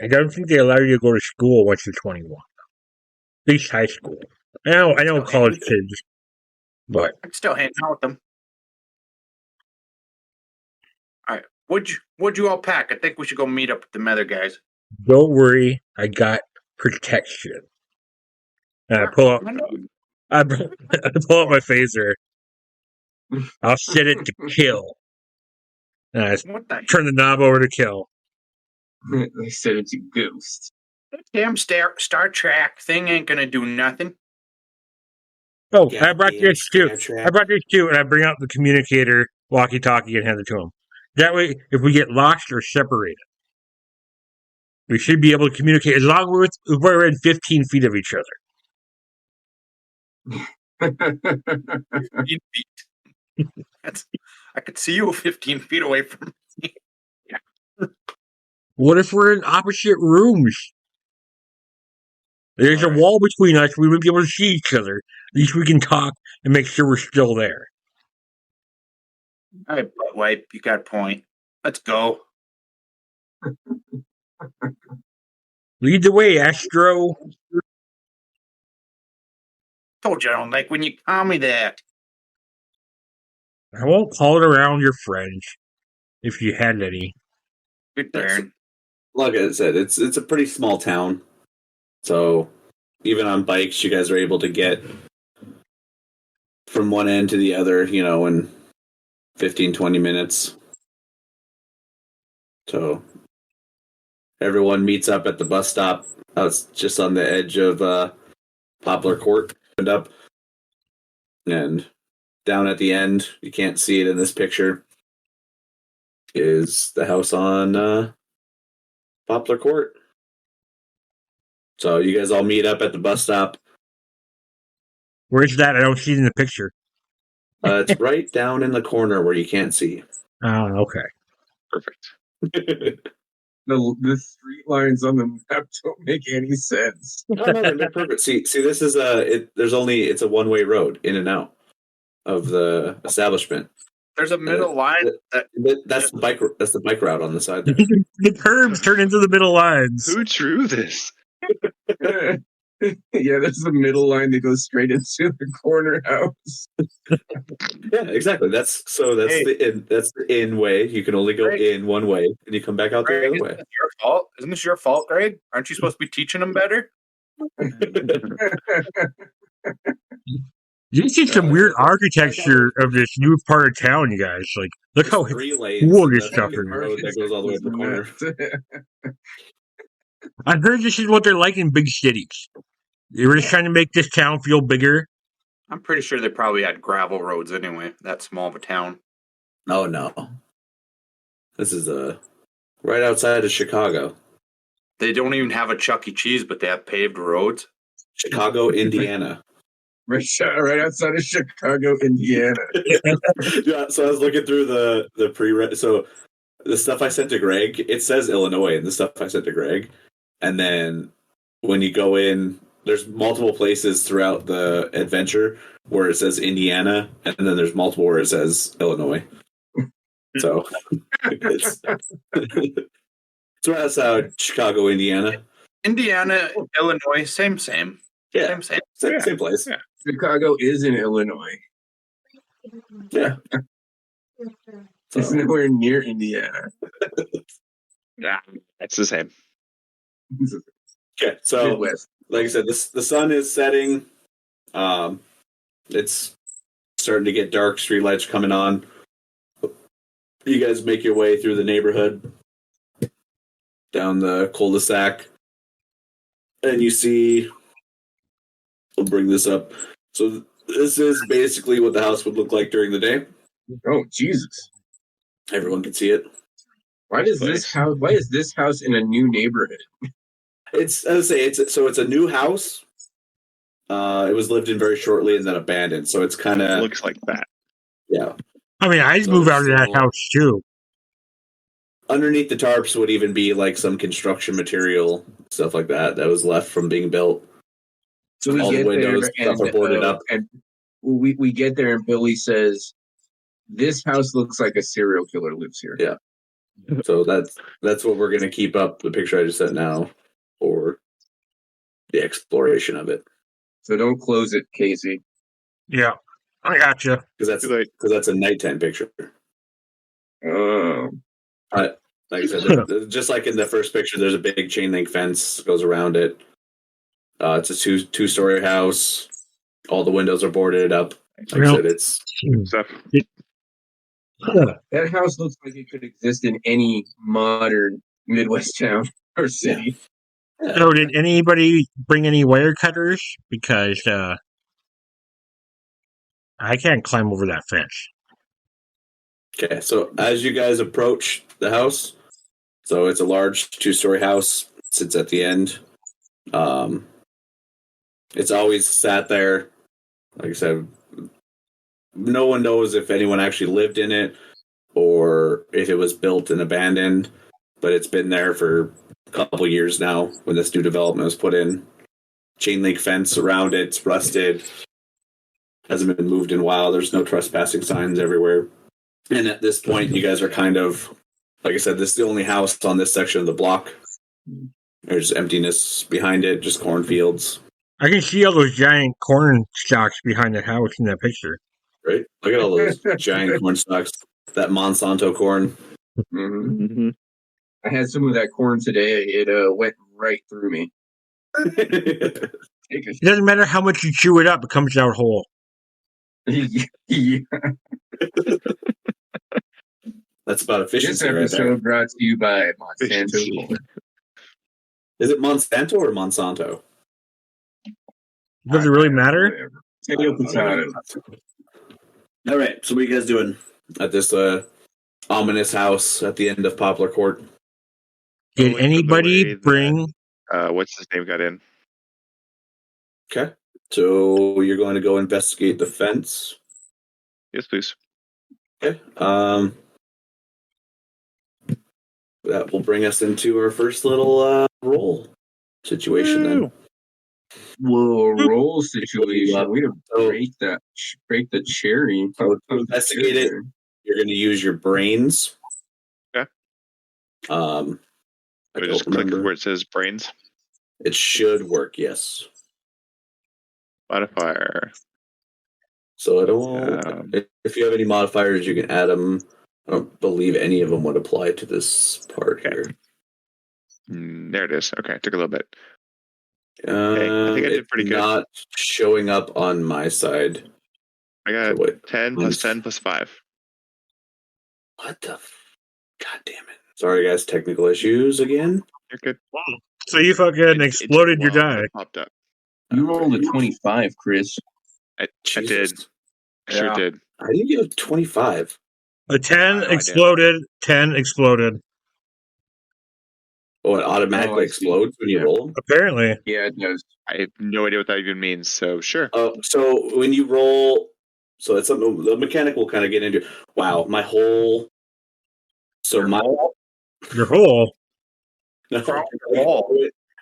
I don't think they allow you to go to school once you're 21. At least high school. I know college kids, but I'm still hanging out with them. All right, what'd you all pack? I think we should go meet up with the other guys. Don't worry, I got protection. And I pull up my phaser. I'll set it to kill. And I turn the knob over to kill. They said it's a ghost. That damn Star Trek thing ain't gonna do nothing. Oh, I brought this too. And I bring out the communicator walkie-talkie and hand it to him. That way, if we get lost or separated, we should be able to communicate as long as we're within 15 feet of each other. 15 feet. I could see you 15 feet away from me. Yeah. What if we're in opposite rooms? There's a wall between us. We wouldn't be able to see each other. At least we can talk and make sure we're still there. All right, butt wipe. You got a point. Let's go. Lead the way, Astro. Told you I don't like when you call me that. I won't call it around your friends, if you had any. Good turn. Like I said, it's a pretty small town. So even on bikes, you guys are able to get from one end to the other, in 15, 20 minutes. So everyone meets up at the bus stop. It's just on the edge of Poplar Court. And down at the end, you can't see it in this picture, is the house on Poplar Court. So you guys all meet up at the bus stop. Where's that? I don't see it in the picture. It's right down in the corner where you can't see. Oh, okay. Perfect. The street lines on the map don't make any sense. No, they make perfect. See, this is it's a one-way road in and out of the establishment. There's a middle line. That's the bike route on the side there. The curbs turn into the middle lines. Who drew this? Yeah, there's a middle line that goes straight into the corner house. Yeah, exactly. That's the in way. You can only go in one way, and you come back out the other way. Isn't this your fault? Isn't this your fault, Greg? Aren't you supposed to be teaching them better? You see some weird architecture of this new part of town, you guys. Like, look how cool this stuff is. That goes all the way to the corner. I heard this is what they're like in big cities. They were just trying to make this town feel bigger. I'm pretty sure they probably had gravel roads anyway. That small of a town. Oh no, this is right outside of Chicago. They don't even have a Chuck E. Cheese, but they have paved roads. Chicago, Indiana. Right outside of Chicago, Indiana. Yeah, so I was looking through the pre-read. So the stuff I sent to Greg, it says Illinois, and the stuff I sent to Greg, and then when you go in, there's multiple places throughout the adventure where it says Indiana, and then there's multiple where it says Illinois. So it's right outside Chicago, Indiana. Indiana, Illinois, same. Yeah, same place. Yeah. Chicago is in Illinois. Yeah. It's nowhere near Indiana. Yeah, it's the same. Okay, so Midwest. like I said, the sun is setting. It's starting to get dark. Streetlights coming on. You guys make your way through the neighborhood, down the cul-de-sac, and you see. I'll bring this up. So this is basically what the house would look like during the day. Oh Jesus! Everyone can see it. Why is this house in a new neighborhood? It's as I say, it's a new house. It was lived in very shortly and then abandoned. So it's kind of looks like that. Yeah. I mean, I'd move out of that house too. Underneath the tarps would even be like some construction material, stuff like that was left from being built. So we all get the windows there stuff are boarded up. and we get there and Billy says, "This house looks like a serial killer lives here." Yeah. So that's what we're gonna keep up. The picture I just sent now for the exploration of it. So don't close it, Casey. Yeah, I gotcha. Because that's a nighttime picture. Oh. Like I said, just like in the first picture, there's a big chain link fence goes around it. It's a two-story house. All the windows are boarded up. Like I said, it's Stuff. That house looks like it could exist in any modern Midwest town or city. Yeah. So, did anybody bring any wire cutters? Because I can't climb over that fence. Okay, so as you guys approach the house, so it's a large two-story house, sits at the end. It's always sat there. Like I said, no one knows if anyone actually lived in it or if it was built and abandoned, but it's been there for a couple years now when this new development was put in. Chain link fence around it, it's rusted, hasn't been moved in a while. There's no trespassing signs everywhere. And at this point, you guys are kind of, like I said, this is the only house on this section of the block. There's emptiness behind it, just cornfields. I can see all those giant corn stalks behind the house in that picture. Right? Look at all those giant corn stalks. That Monsanto corn. Mm-hmm. Mm-hmm. I had some of that corn today. It went right through me. It doesn't matter how much you chew it up; it comes out whole. Yeah. That's about This efficiency right episode there. brought to you by Monsanto Efficiency. corn. Is it Monsanto or Monsanto? Does it really matter? Potato, potato. All right, so what are you guys doing at this ominous house at the end of Poplar Court? Did Going from the anybody way bring? What's his name got in? Okay, so you're going to go investigate the fence. Yes, please. Okay, that will bring us into our first little roll situation then. Whoa, roll situation. Way to So- break the cherry. So to investigate it, you're going to use your brains. Okay. I I don't just click remember. where it says brains. It should work, yes. Modifier. So I don't. Um, If you have any modifiers, you can add them. I don't believe any of them would apply to this part here. There it is. Okay, took a little bit. I think I did pretty good. Not showing up on my side. I got So wait, 10 plus 10 plus 5. what the? God damn it! Sorry, guys. Technical issues again. You're good. So you fucking It took exploded a your while, but die. it popped up. You rolled a 25, Chris. I did. Jesus. I sure Yeah. did. I didn't get 25. A 10 No idea. exploded. 10 exploded. Oh, it automatically I see. explodes when you Yeah. roll? Apparently. Yeah, it does. I have no idea what that even means. So sure. So when you roll, so it's something the mechanic will kind of get into. Wow, my whole. So Your my whole- Your hole. no, From the wall.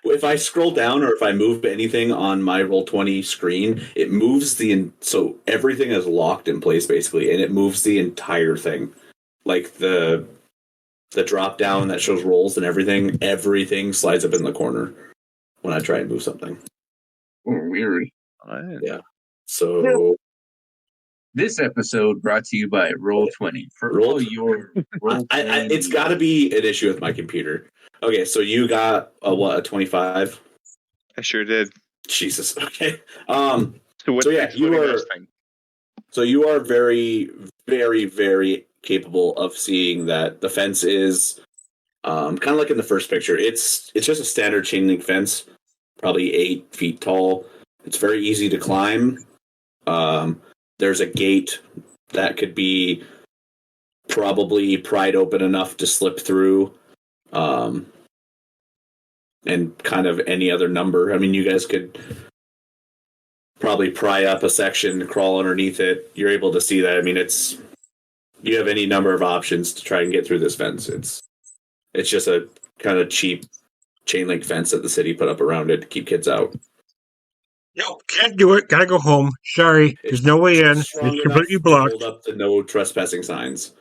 if I scroll down or if I move anything on my Roll20 screen, it moves so everything is locked in place basically, and it moves the entire thing, like the drop down that shows rolls and everything slides up in the corner when I try and move something. Oh, weird. Yeah. So This episode brought to you by Roll20 for Roll- all your role it's got to be an issue with my computer. Okay, so you got a 25? I sure did. Jesus. Okay. So what's So, the yeah, exploding you are- nose thing? So you are very, very, very capable of seeing that the fence is kind of like in the first picture. It's just a standard chain link fence, probably 8 feet tall. It's very easy to climb. There's a gate that could be probably pried open enough to slip through. And kind of any other number. I mean, you guys could probably pry up a section, crawl underneath it. You're able to see that. I mean, you have any number of options to try and get through this fence. It's just a kind of cheap chain link fence that the city put up around it to keep kids out. No, can't do it. Gotta go home. Sorry. There's no way in. It's Strong enough completely to blocked. hold up the no trespassing signs.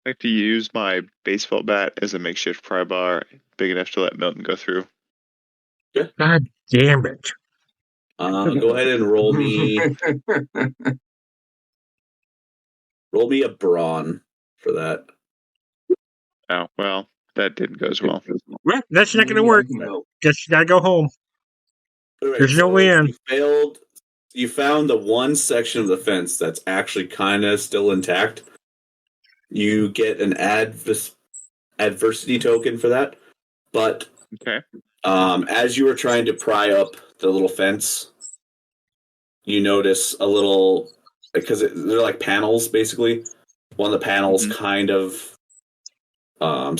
I like to use my baseball bat as a makeshift pry bar, big enough to let Milton go through. God damn it. Go ahead and roll me a brawn for that. Oh well, that didn't go as well. Well, that's not gonna Maybe I work. can help. Guess you gotta go home. All right, There's no way in. You found the one section of the fence that's actually kind of still intact. You get an adversity token for that, but Okay. as you were trying to pry up the little fence, you notice a little, because they're like panels basically. One of the panels kind of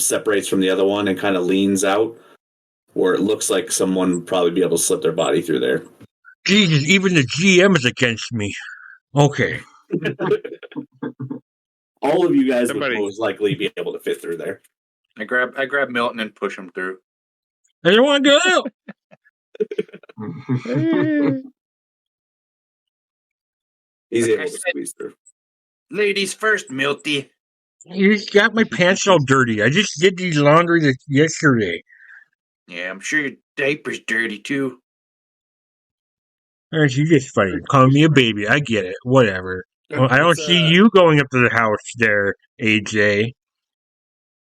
separates from the other one and kind of leans out, where it looks like someone would probably be able to slip their body through there. Jesus, even the GM is against me. Okay. All of you guys Somebody- would most likely be able to fit through there. I grab Milton and push him through. I don't want to go out. He's Like able I to said- squeeze through. Ladies first, Milty. You just got my pants all dirty. I just did these laundry yesterday. Yeah, I'm sure your diaper's dirty too. Aren't you just funny? Calling me a baby. I get it. Whatever. Well, I don't Let's, see you going up to the house there, AJ.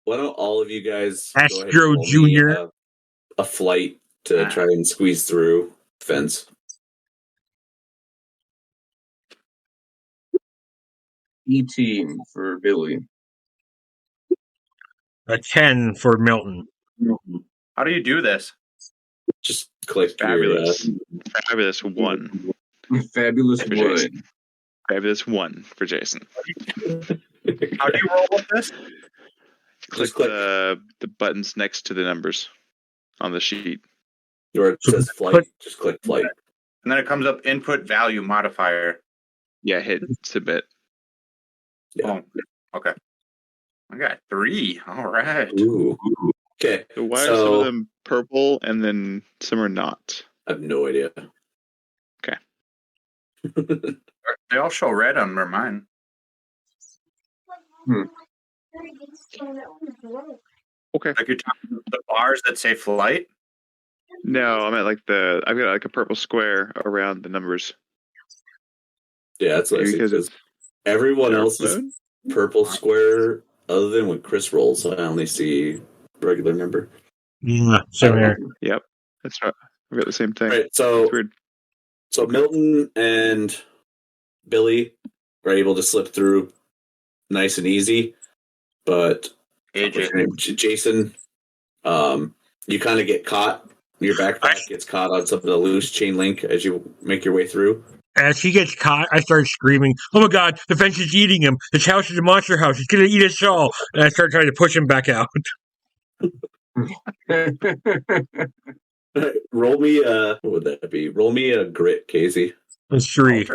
Why don't all of you guys Astro go ahead and roll me, Jr.. a flight to try and squeeze through fence? 18 for Billy. A 10 for Milton. How do you do this? Just click Fabulous. Fabulous one. Fabulous For one. Jacen. Fabulous one for Jacen. How do you roll with this? Click click. the buttons next to the numbers on the sheet. where it says flight. Just click flight. And then it comes up input value modifier. Yeah, hit submit. Yeah. Oh, okay. I got 3. All right. Ooh. Okay. So why are So- some of them purple and then some are not? I have no idea. Okay. They all show red on mine. Okay. Like you're talking about the bars that say flight. No, I meant like I've got like a purple square around the numbers. Yeah, that's what I see. Because Because everyone Dark else is mode? purple square, other than when Chris rolls. So I only see regular number. Yeah, same here. Yep. That's right. I've got the same thing. Right. So It's weird. So Milton and Billy are able to slip through nice and easy, but what's your name? Jacen, you kind of get caught. Your backpack gets caught on some of the loose chain link as you make your way through. As he gets caught, I start screaming, "Oh my god, the fence is eating him! This house is a monster house. It's gonna eat us all!" And I start trying to push him back out. Roll me what would that be? Roll me a grit, Casey. It's 3.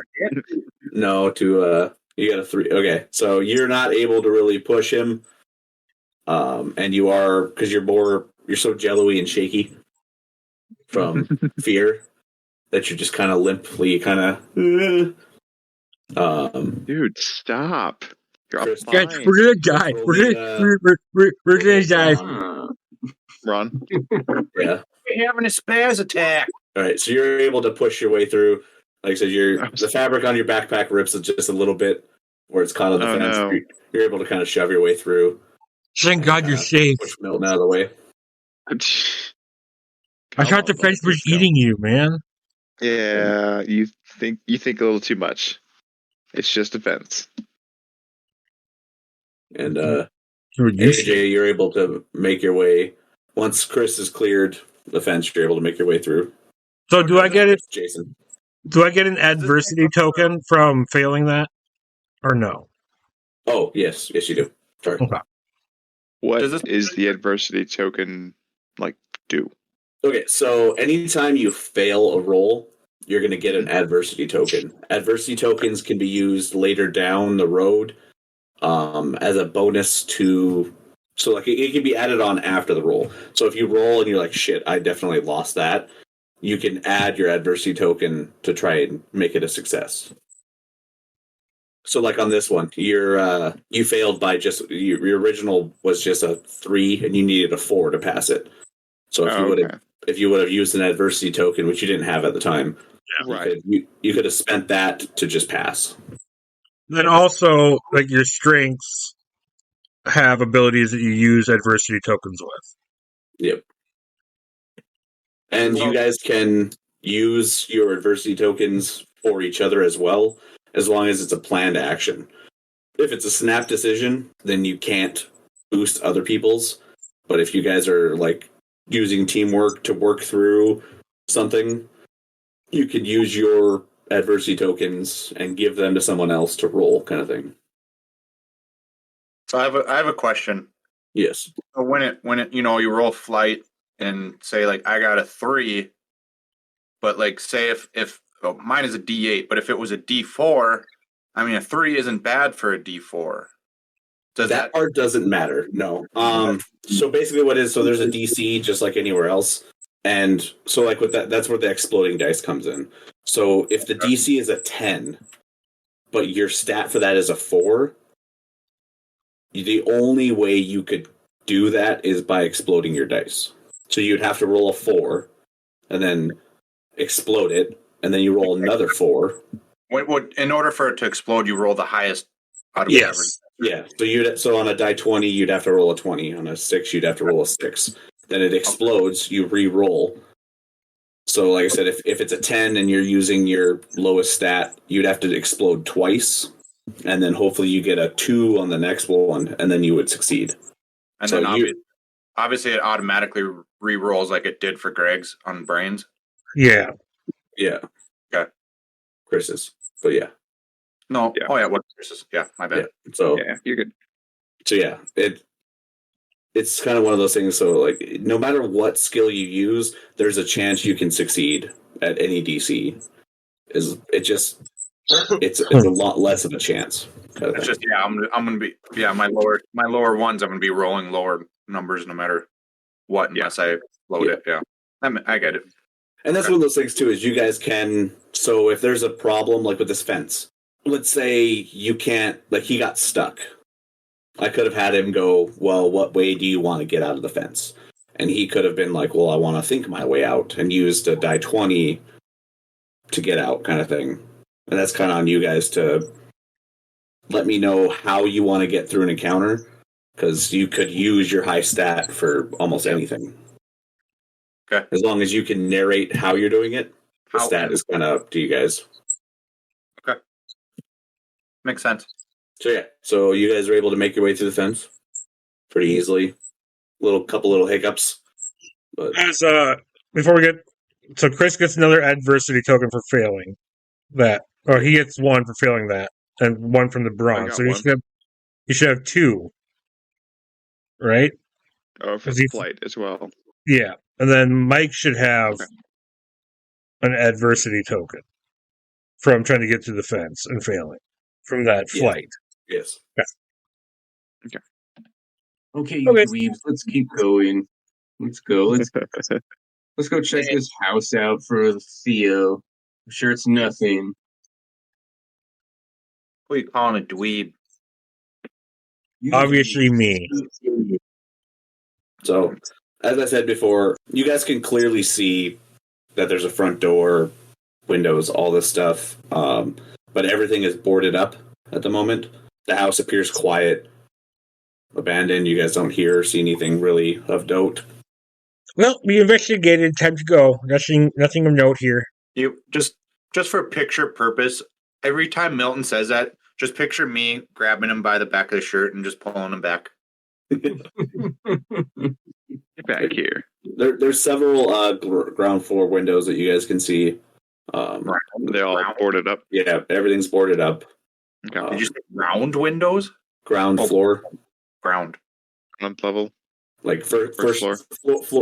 No, you got a 3. Okay, so you're not able to really push him, and you are because you're so jello-y and shaky from fear that you're just kind of limply, Dude, stop! You're Chris, fine. Guys, we're gonna die. We're gonna die. Ron. Yeah. You're having a spaz attack. All right, so you're able to push your way through. Like I said, the fabric on your backpack rips just a little bit where it's caught on the fence. No. You're able to kind of shove your way through. Thank God you're safe. Push Milton out of the way. I thought the fence was eating you, man. Yeah, you think a little too much. It's just a fence. And You're AJ, you're able to make your way. Once Chris is cleared the fence, you're able to make your way through. So do I get it? Jacen. Do I get an adversity token from failing that, or no? Oh, yes, you do. Sorry. Okay. What is the adversity token do? Okay, so anytime you fail a roll, you're going to get an adversity token. Adversity tokens can be used later down the road as a bonus to... So it can be added on after the roll. So if you roll and you're like, shit, I definitely lost that, you can add your adversity token to try and make it a success. So like on this one, you failed by just... Your original was just a 3 and you needed a 4 to pass it. So if you would have used an adversity token, which you didn't have at the time, you could have spent that to just pass. Then also, your strengths have abilities that you use adversity tokens with. Yep. And you guys can use your adversity tokens for each other as well, as long as it's a planned action. If it's a snap decision, then you can't boost other people's. But if you guys are using teamwork to work through something, you could use your adversity tokens and give them to someone else to roll, kind of thing. So I have a question. Yes. So when it you roll flight and say I got a 3, but say if mine is a D8, but if it was a D4, I mean a 3 isn't bad for a D4. That part doesn't matter. No. So basically what is, so there's a DC just like anywhere else. And so with that's where the exploding dice comes in. So if the DC is a 10, but your stat for that is a 4, the only way you could do that is by exploding your dice. So you'd have to roll a 4 and then explode it, and then you roll another 4. In order for it to explode, you roll the highest out of every. Yeah. So on a die 20, you'd have to roll a 20. On a 6, you'd have to roll a 6. Then it explodes, you re-roll. So like I said, if it's a 10 and you're using your lowest stat, you'd have to explode twice. And then hopefully you get a 2 on the next one, and then you would succeed. And so then obviously it automatically re-rolls like it did for Greg's on Brains. Yeah. Yeah. Okay. Chris's. But yeah. No. Yeah. Oh yeah, what Chris's? Yeah, my bad. Yeah. So yeah, you're good. So yeah, it's kind of one of those things. So no matter what skill you use, there's a chance you can succeed at any DC. It's a lot less of a chance. It's just I'm gonna be my lower ones. I'm gonna be rolling lower numbers no matter what unless I load it. Yeah, I get it. And that's one of those things too. Is you guys can. So if there's a problem with this fence, let's say you can't. He got stuck. I could have had him go, well, what way do you want to get out of the fence? And he could have been like, well, I want to think my way out, and used a die 20 to get out, kind of thing. And that's kind of on you guys to let me know how you want to get through an encounter, because you could use your high stat for almost anything. Okay. As long as you can narrate how you're doing it, the stat is kind of up to you guys. Okay. Makes sense. So yeah, so you guys are able to make your way through the fence pretty easily. Couple little hiccups. But Before we get, so Chris gets another adversity token for failing that. Or he gets one for failing that, and one from the I bronze. got So one. he should have 2, right? Oh, for Is he- flight as well. Yeah, and then Mike should have Okay. an adversity token from trying to get through the fence and failing from that Yeah. flight. Yes. Okay, you Okay. dweebs, let's keep going. Let's go. Let's go check this house out for Theo. I'm sure it's nothing. Who are you calling a dweeb? You Obviously dweebs. me. So, as I said before, you guys can clearly see that there's a front door, windows, all this stuff. But everything is boarded up at the moment. The house appears quiet, abandoned. You guys don't hear or see anything really of note. Well, we investigated. Time to go. Nothing of note here. You just for picture purpose. Every time Milton says that, just picture me grabbing him by the back of the shirt and just pulling him back. Get back here. There's several ground floor windows that you guys can see. They all boarded up. Yeah, everything's boarded up. Okay. Did you say round windows? Ground Oh. floor, Ground. Ground level. like First floor.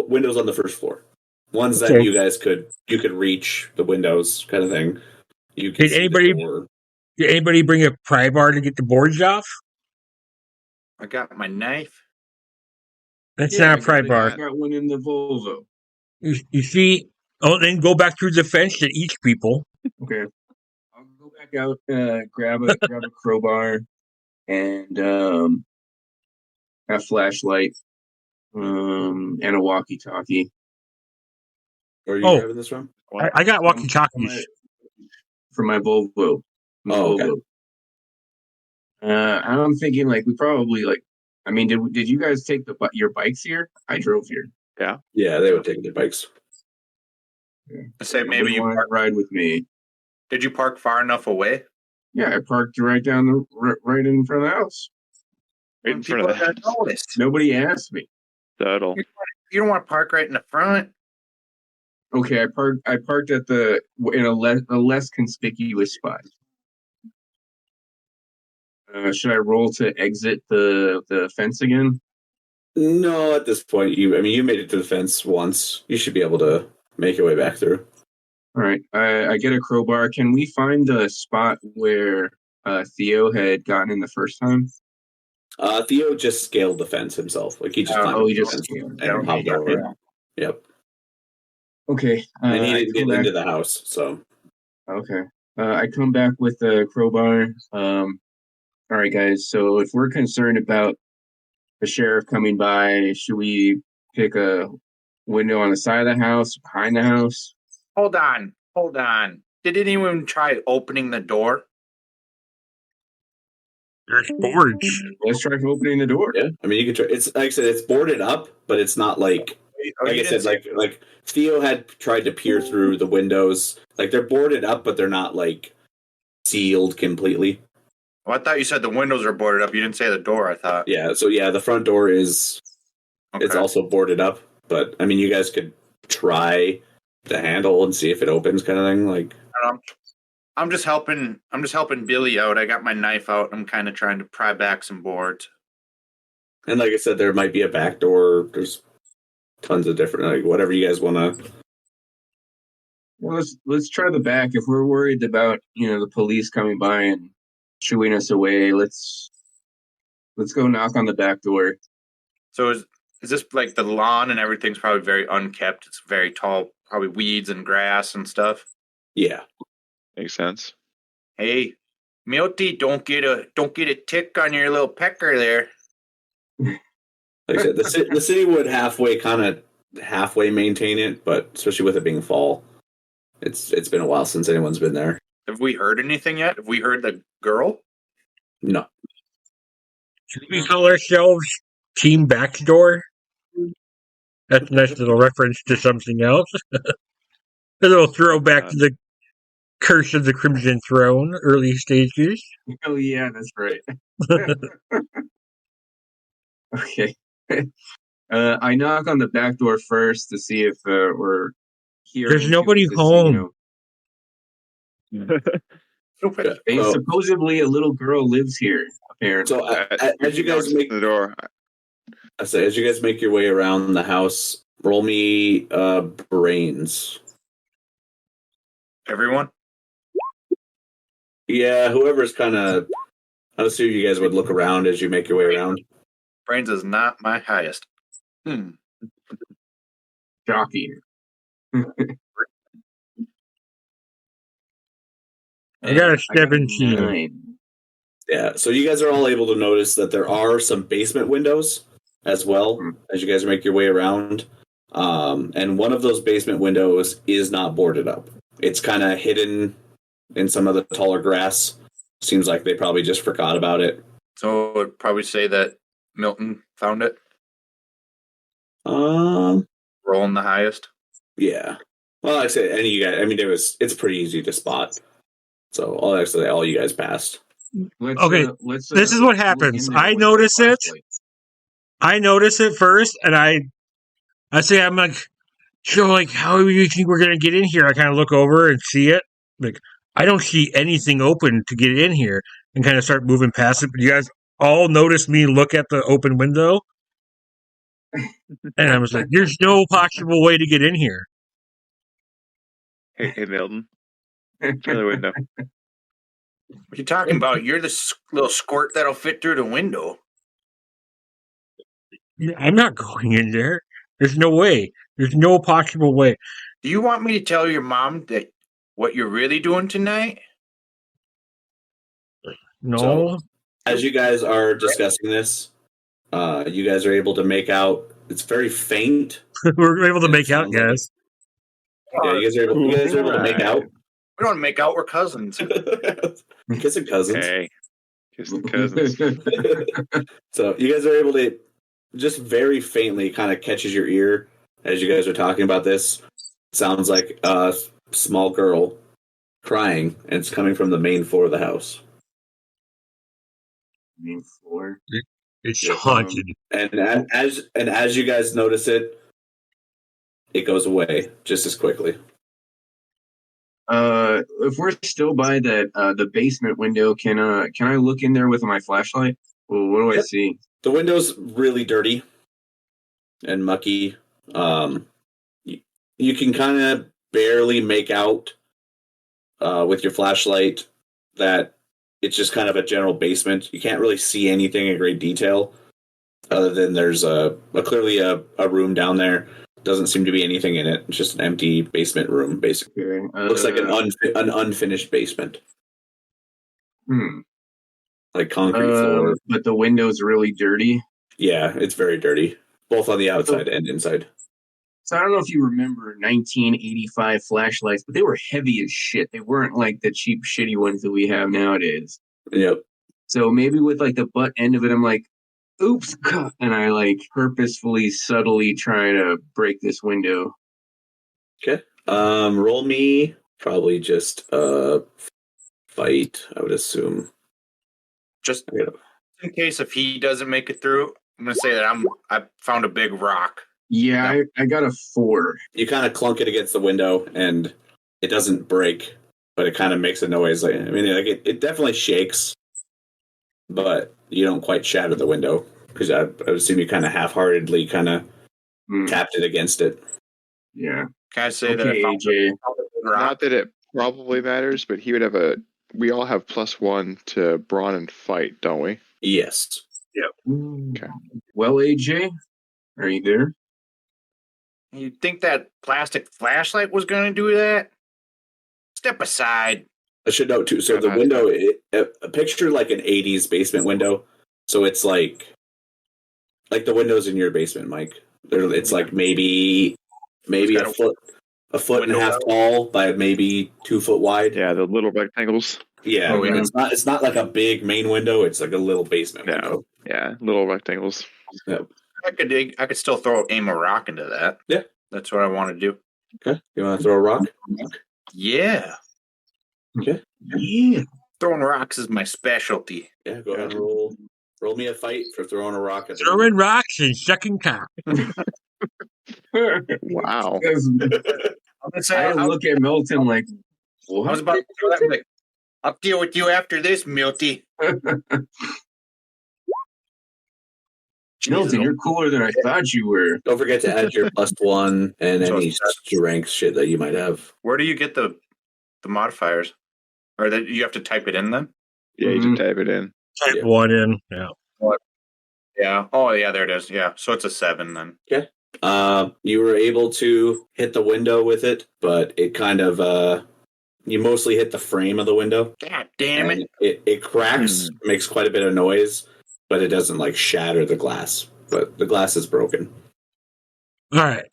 Windows on the first floor. Ones that Okay. you guys could reach the windows, kind of thing. You can Did see the anybody- door. Did anybody bring a pry bar to get the boards off? I got my knife. That's Yeah, not a pry bar. I got one in the Volvo. You see? Oh, then go back through the fence to each people. Okay. I'll go back out, grab a crowbar and a flashlight, and a walkie-talkie. Where are you Oh. grabbing this from? I got walkie-talkies. For my Volvo. Oh, okay. I'm thinking like we probably like. I mean, did you guys take your bikes here? I drove here. Yeah, they would take their bikes. I say maybe you want to ride with me. did you park far enough away? Yeah, I parked right down right in front of the house. Right in front of the People house. are noticed. Nobody asked me. Subtle. You don't want to park right in the front. Okay, I parked at in a less conspicuous spot. Should I roll to exit the fence again? No, at this point, you made it to the fence once. You should be able to make your way back through. All right, I get a crowbar. Can we find the spot where Theo had gotten in the first time? Theo just scaled the fence himself. Like he just climbed Oh, he the just fence scaled. and hopped over. Yep. Okay, And he I didn't come get back- into the house, so Okay. I come back with the crowbar. All right, guys. So if we're concerned about the sheriff coming by, should we pick a window on the side of the house, behind the house? Hold on. Did anyone try opening the door? There's boards. Let's try opening the door. yeah. I mean, you can try. It's like I said, it's boarded up, but it's not like Oh, like you I said, didn't say- like Theo had tried to peer through the windows. Like they're boarded up, but they're not like sealed completely. Oh, I thought you said the windows are boarded up. You didn't say the door, I thought. Yeah. So yeah, the front door is it's Okay. also boarded up, but I mean, you guys could try the handle and see if it opens, kind of thing. Like I'm just helping Billy out. I got my knife out. I'm kind of trying to pry back some boards. and like I said, there might be a back door. There's tons of different like whatever you guys want to. Well, let's try the back. If we're worried about the police coming by and shooing us away, let's go knock on the back door. So is this like the lawn and everything's probably very unkept? It's very tall, probably weeds and grass and stuff. Yeah. Makes sense. Hey, Milty, don't get a tick on your little pecker there. Like I said, the city would halfway maintain it, but especially with it being fall, it's been a while since anyone's been there. Have we heard anything yet? Have we heard the girl? No. Should we call ourselves Team Backdoor? That's a nice little reference to something else. A little throwback to the Curse of the Crimson Throne, early stages. Oh yeah, that's right. Okay. I knock on the back door first to see if we're here. There's nobody home. Supposedly a little girl lives here. Apparently, So as you guys make the door, as you guys make your way around the house, roll me brains. Everyone? Yeah, whoever's kind of. I assume you guys would look around as you make your way around. Brains is not my highest. shocking. I got a I got a 17. 9. Yeah, so you guys are all able to notice that there are some basement windows as well as you guys make your way around. And one of those basement windows is not boarded up. It's kind of hidden in some of the taller grass. Seems like they probably just forgot about it. So I would probably say that Milton found it. Rolling the highest. Yeah. Well, like I said, any of you guys. I mean, it's pretty easy to spot. So all you guys passed. Okay, this is what happens. I notice it. I notice it first, and I say, I'm like, Joe, like, how do you think we're gonna get in here? I kind of look over and see it. Like, I don't see anything open to get in here, and kind of start moving past it. But you guys all notice me look at the open window, and I was like, "There's no possible way to get in here." Hey, Milton. Through the window. What are you talking about? You're the little squirt that'll fit through the window. I'm not going in there. There's no way. There's no possible way. Do you want me to tell your mom that what you're really doing tonight? No. So, as you guys are discussing this, you guys are able to make out. It's very faint. We're able to make out, guys. Yeah, you guys are able to make out. We don't make out. We're cousins. Kissing cousins. Hey, kissing cousins. So you guys are able to just very faintly kind of catches your ear as you guys are talking about this. Sounds like a small girl crying, and it's coming from the main floor of the house. Main floor. It's haunted. And as you guys notice it, it goes away just as quickly. If we're still by the basement window, can I look in there with my flashlight? Well, what do I see? The window's really dirty and mucky. You can kind of barely make out with your flashlight that it's just kind of a general basement. You can't really see anything in great detail, other than there's clearly a room down there. Doesn't seem to be anything in it. It's just an empty basement room, basically. Okay. Looks like an unfinished basement. Like concrete floor. But the window's really dirty. Yeah, it's very dirty, both on the outside and inside. So I don't know if you remember 1985 flashlights, but they were heavy as shit. They weren't like the cheap, shitty ones that we have nowadays. Yep. So maybe with like the butt end of it, I'm like, oops, and I like purposefully, subtly try to break this window. Okay. Roll me probably just fight, I would assume. Just in case if he doesn't make it through, I'm gonna say that I found a big rock. Yeah, I got a 4. You kind of clunk it against the window, and it doesn't break, but it kind of makes a noise. Like, I mean, like it definitely shakes, but you don't quite shatter the window, because I would assume you kind of half-heartedly kind of tapped it against it. Yeah. Can I say Okay, that I found AJ. a big rock? Not that it probably matters, but he would have we all have +1 to brawn and fight, don't we? Yes. Okay. Well, AJ, are you there? You think that plastic flashlight was going to do that? Step aside. I should note, too, so the window, a picture like an 80s basement window, so it's like the windows in your basement, Mike. It's like maybe a foot and a half tall by maybe 2 foot wide. Yeah, the little rectangles. Yeah, Oh, yeah. It's not like a big main window. It's like a little basement window. Yeah, little rectangles. Yep. I could still aim a rock into that. Yeah. That's what I want to do. Okay. You want to throw a rock? Yeah. Okay. Yeah. Throwing rocks is my specialty. Yeah, go ahead and roll me a fight for throwing a rock at the Throwing rocks and sucking cock. Wow. I'm gonna say, I look at Milton like, what? I was about to throw that. Like, I'll deal with you after this, Milty. Milton, you're cooler than I thought you were. Don't forget to add your +1 and So any strength shit that you might have. Where do you get the modifiers? Or that you have to type it in then? Yeah, you Mhm. just type it in. Type 1 in. Yeah. Yeah. Oh, yeah, there it is. Yeah. So it's a 7 then. You were able to hit the window with it, but it kind of you mostly hit the frame of the window. God damn it. And it cracks, makes quite a bit of noise, but it doesn't like shatter the glass. But the glass is broken. All right.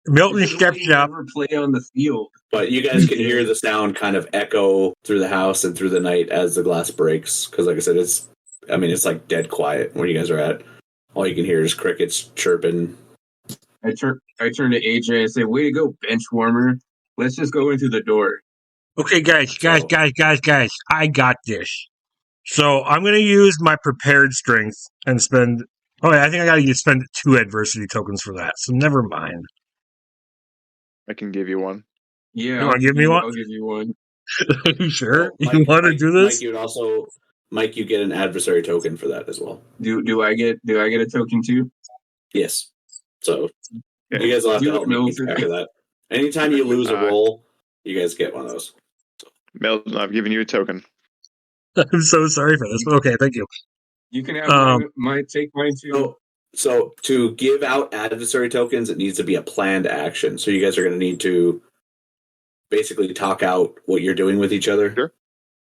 Milton It's the steps way you up. never play on the field. But you guys can hear the sound kind of echo through the house and through the night as the glass breaks. Because, like I said, it's like dead quiet where you guys are at. All you can hear is crickets chirping. I turn to AJ and say, "Way to go, bench warmer. Let's just go in through the door." Okay, guys. I got this. So I'm going to use my prepared strength and spend. Oh, yeah, I think I got to spend 2 adversity tokens for that. So never mind. I can give you one. Yeah, You wanna give me one? I'll give you one. Are you sure? Well, You want to do this? Mike, you get an adversary token for that as well. Do I get a token too? Yes. So you guys will have to help me keep track of that. Anytime you lose a roll, you guys get one of those. Milton, I've given you a token. I'm so sorry for this, but okay, thank you. You can have take mine too. So to give out adversary tokens, it needs to be a planned action. So you guys are going to need to basically talk out what you're doing with each other. Sure.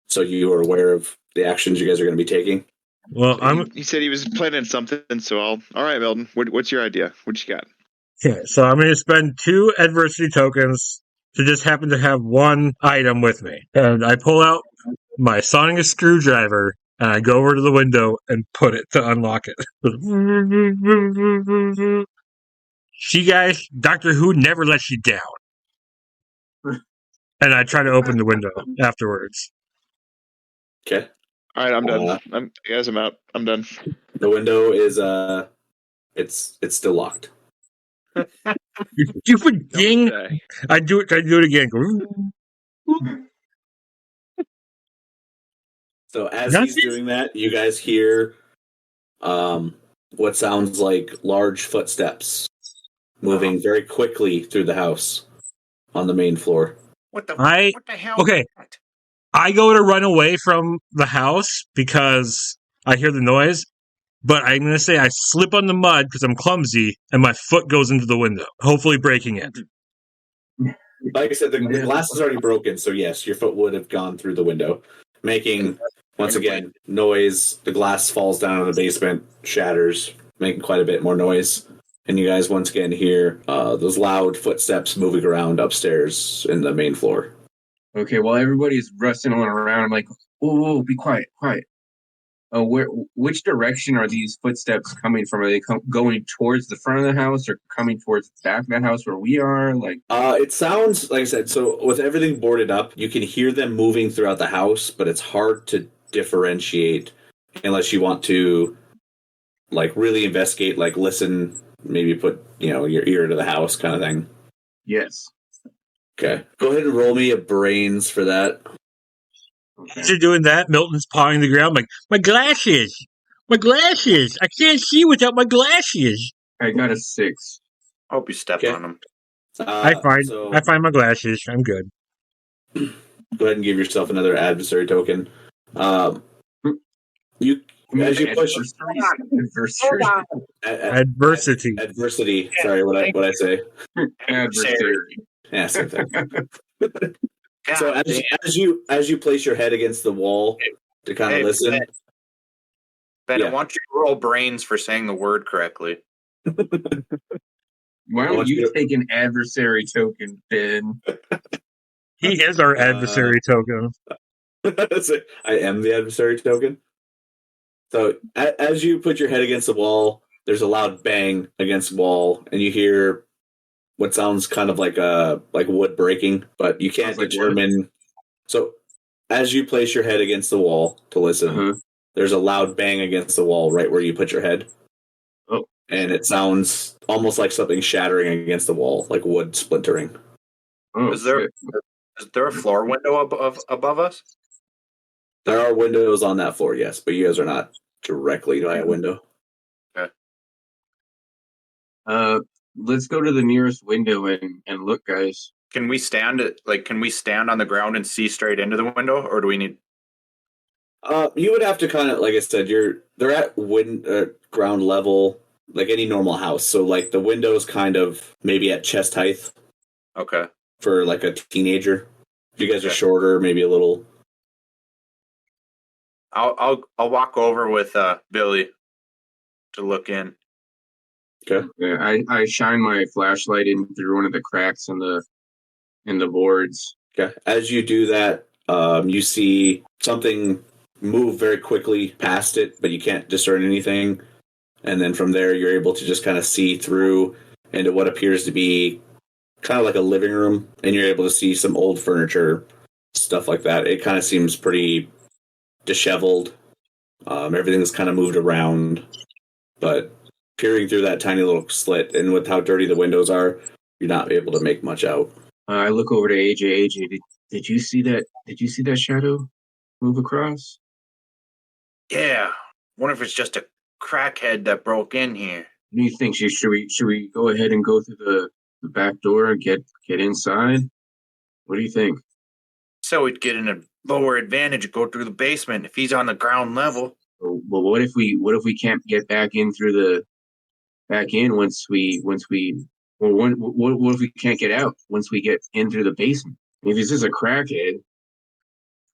So you are aware of the actions you guys are going to be taking. Well, He said he was planning something, so all right, Milton. What's your idea? What you got? okay. So I'm going to spend 2 adversity tokens to just happen to have one item with me, and I pull out my sonic screwdriver and I go over to the window and put it to unlock it. See, guys, Doctor Who never lets you down. And I try to open the window afterwards. Okay. All right, I'm done. I'm out. I'm done. The window is it's still locked. You stupid ding! Okay. I do it again. So as he's doing that, you guys hear what sounds like large footsteps moving very quickly through the house on the main floor. What the hell? Okay. I go to run away from the house because I hear the noise, but I'm going to say I slip on the mud because I'm clumsy and my foot goes into the window, hopefully breaking it. Like I said, the glass is already broken, so yes, your foot would have gone through the window, making, once again, noise. The glass falls down in the basement, shatters, making quite a bit more noise. And you guys once again hear those loud footsteps moving around upstairs in the main floor. Okay, while everybody's rustling around, I'm like, "Whoa, be quiet. Which direction are these footsteps coming from? Are they going towards the front of the house or coming towards the back of the house where we are?" Like, it sounds like I said. So with everything boarded up, you can hear them moving throughout the house, but it's hard to differentiate unless you want to, like, really investigate, like listen, maybe put your ear to the house, kind of thing. yes. Okay, go ahead and roll me a brains for that. Okay. As you're doing that, Milton's pawing the ground like, my glasses! I can't see without my glasses! I got a 6. I hope you step Okay. on them. I find my glasses. I'm good. Go ahead and give yourself another adversary token. You as you push Adversity. Sorry, what I say? Adversary. Yeah, same thing. So as you place your head against the wall to kind of listen, Ben, I want you to roll brains for saying the word correctly. Why don't you take an adversary token, Ben? He is our adversary token. I am the adversary token. So as you put your head against the wall, there's a loud bang against the wall, and you hear what sounds kind of like wood breaking, but you can't determine. So as you place your head against the wall to listen, there's a loud bang against the wall right where you put your head. Oh. And it sounds almost like something shattering against the wall, like wood splintering. Oh, Is there Is there a floor window above us? There are windows on that floor, yes, but you guys are not directly by a window. Let's go to the nearest window and look, guys. Can we stand on the ground and see straight into the window, or do we need? You would have to kind of, like I said, they're at ground level, like any normal house. So like the window's kind of maybe at chest height. Okay. For like a teenager. If you guys are shorter, maybe a little. I'll walk over with Billy to look in. Okay. Yeah, I shine my flashlight in through one of the cracks in the boards. Okay. As you do that, you see something move very quickly past it, but you can't discern anything. And then from there, you're able to just kind of see through into what appears to be kind of like a living room, and you're able to see some old furniture, stuff like that. It kind of seems pretty disheveled. Everything's kind of moved around, but peering through that tiny little slit, and with how dirty the windows are, you're not able to make much out. I look over to AJ. AJ, did you see that? Did you see that shadow move across? Yeah. Wonder if it's just a crackhead that broke in here. What do you think? Should we go ahead and go through the back door and get inside? What do you think? So we'd get in a lower advantage and go through the basement if he's on the ground level. Well, what if we can't get back in once we what if we can't get out once we get in through the basement? If he's just a crackhead,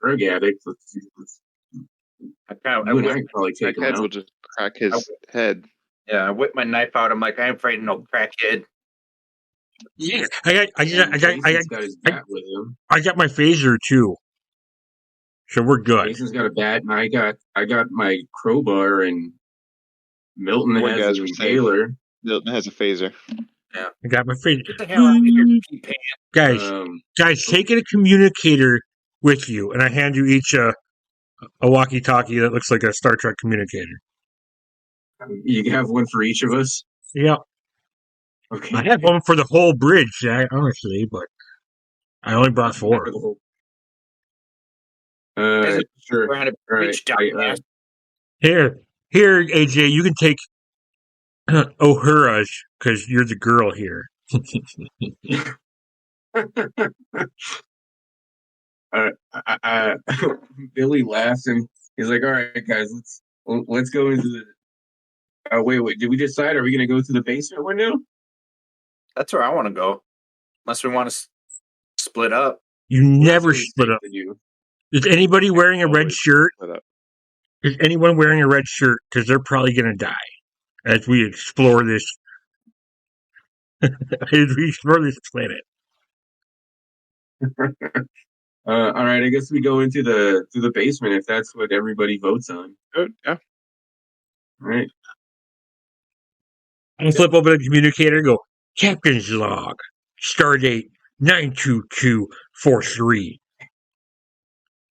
drug addict, I could probably take him Crackheads out. will just crack his head. Yeah, I whip my knife out. I'm like, I ain't afraid of no crackhead. Yeah, Jason's got his bat with him. I got my phaser too, so we're good. Jason's got a bat, and I got my crowbar, and Milton Boy, has guys, an we're safe. inhaler. Milton has a phaser. I got my phaser. Get the hell out of here, P-Pan. Guys, take a communicator with you, and I hand you each a walkie-talkie that looks like a Star Trek communicator. You have one for each of us. Yeah. Okay. I have one for the whole bridge, honestly, but I only brought 4. Sure. We're on a All right. bridge down Here, AJ, you can take O'Hara's because you're the girl here. Billy laughs and he's like, "All right, guys, let's go into the." Wait, did we decide? Are we going to go through the basement window? That's where I want to go. Unless we want to split up. You never split up. Is anybody wearing a red shirt? Is anyone wearing a red shirt? Because they're probably going to die as we explore this. As we explore this planet. All right, I guess we go into the basement if that's what everybody votes on. Good, yeah. All right. I'm gonna flip open the communicator and go, Captain's log, stardate 92243.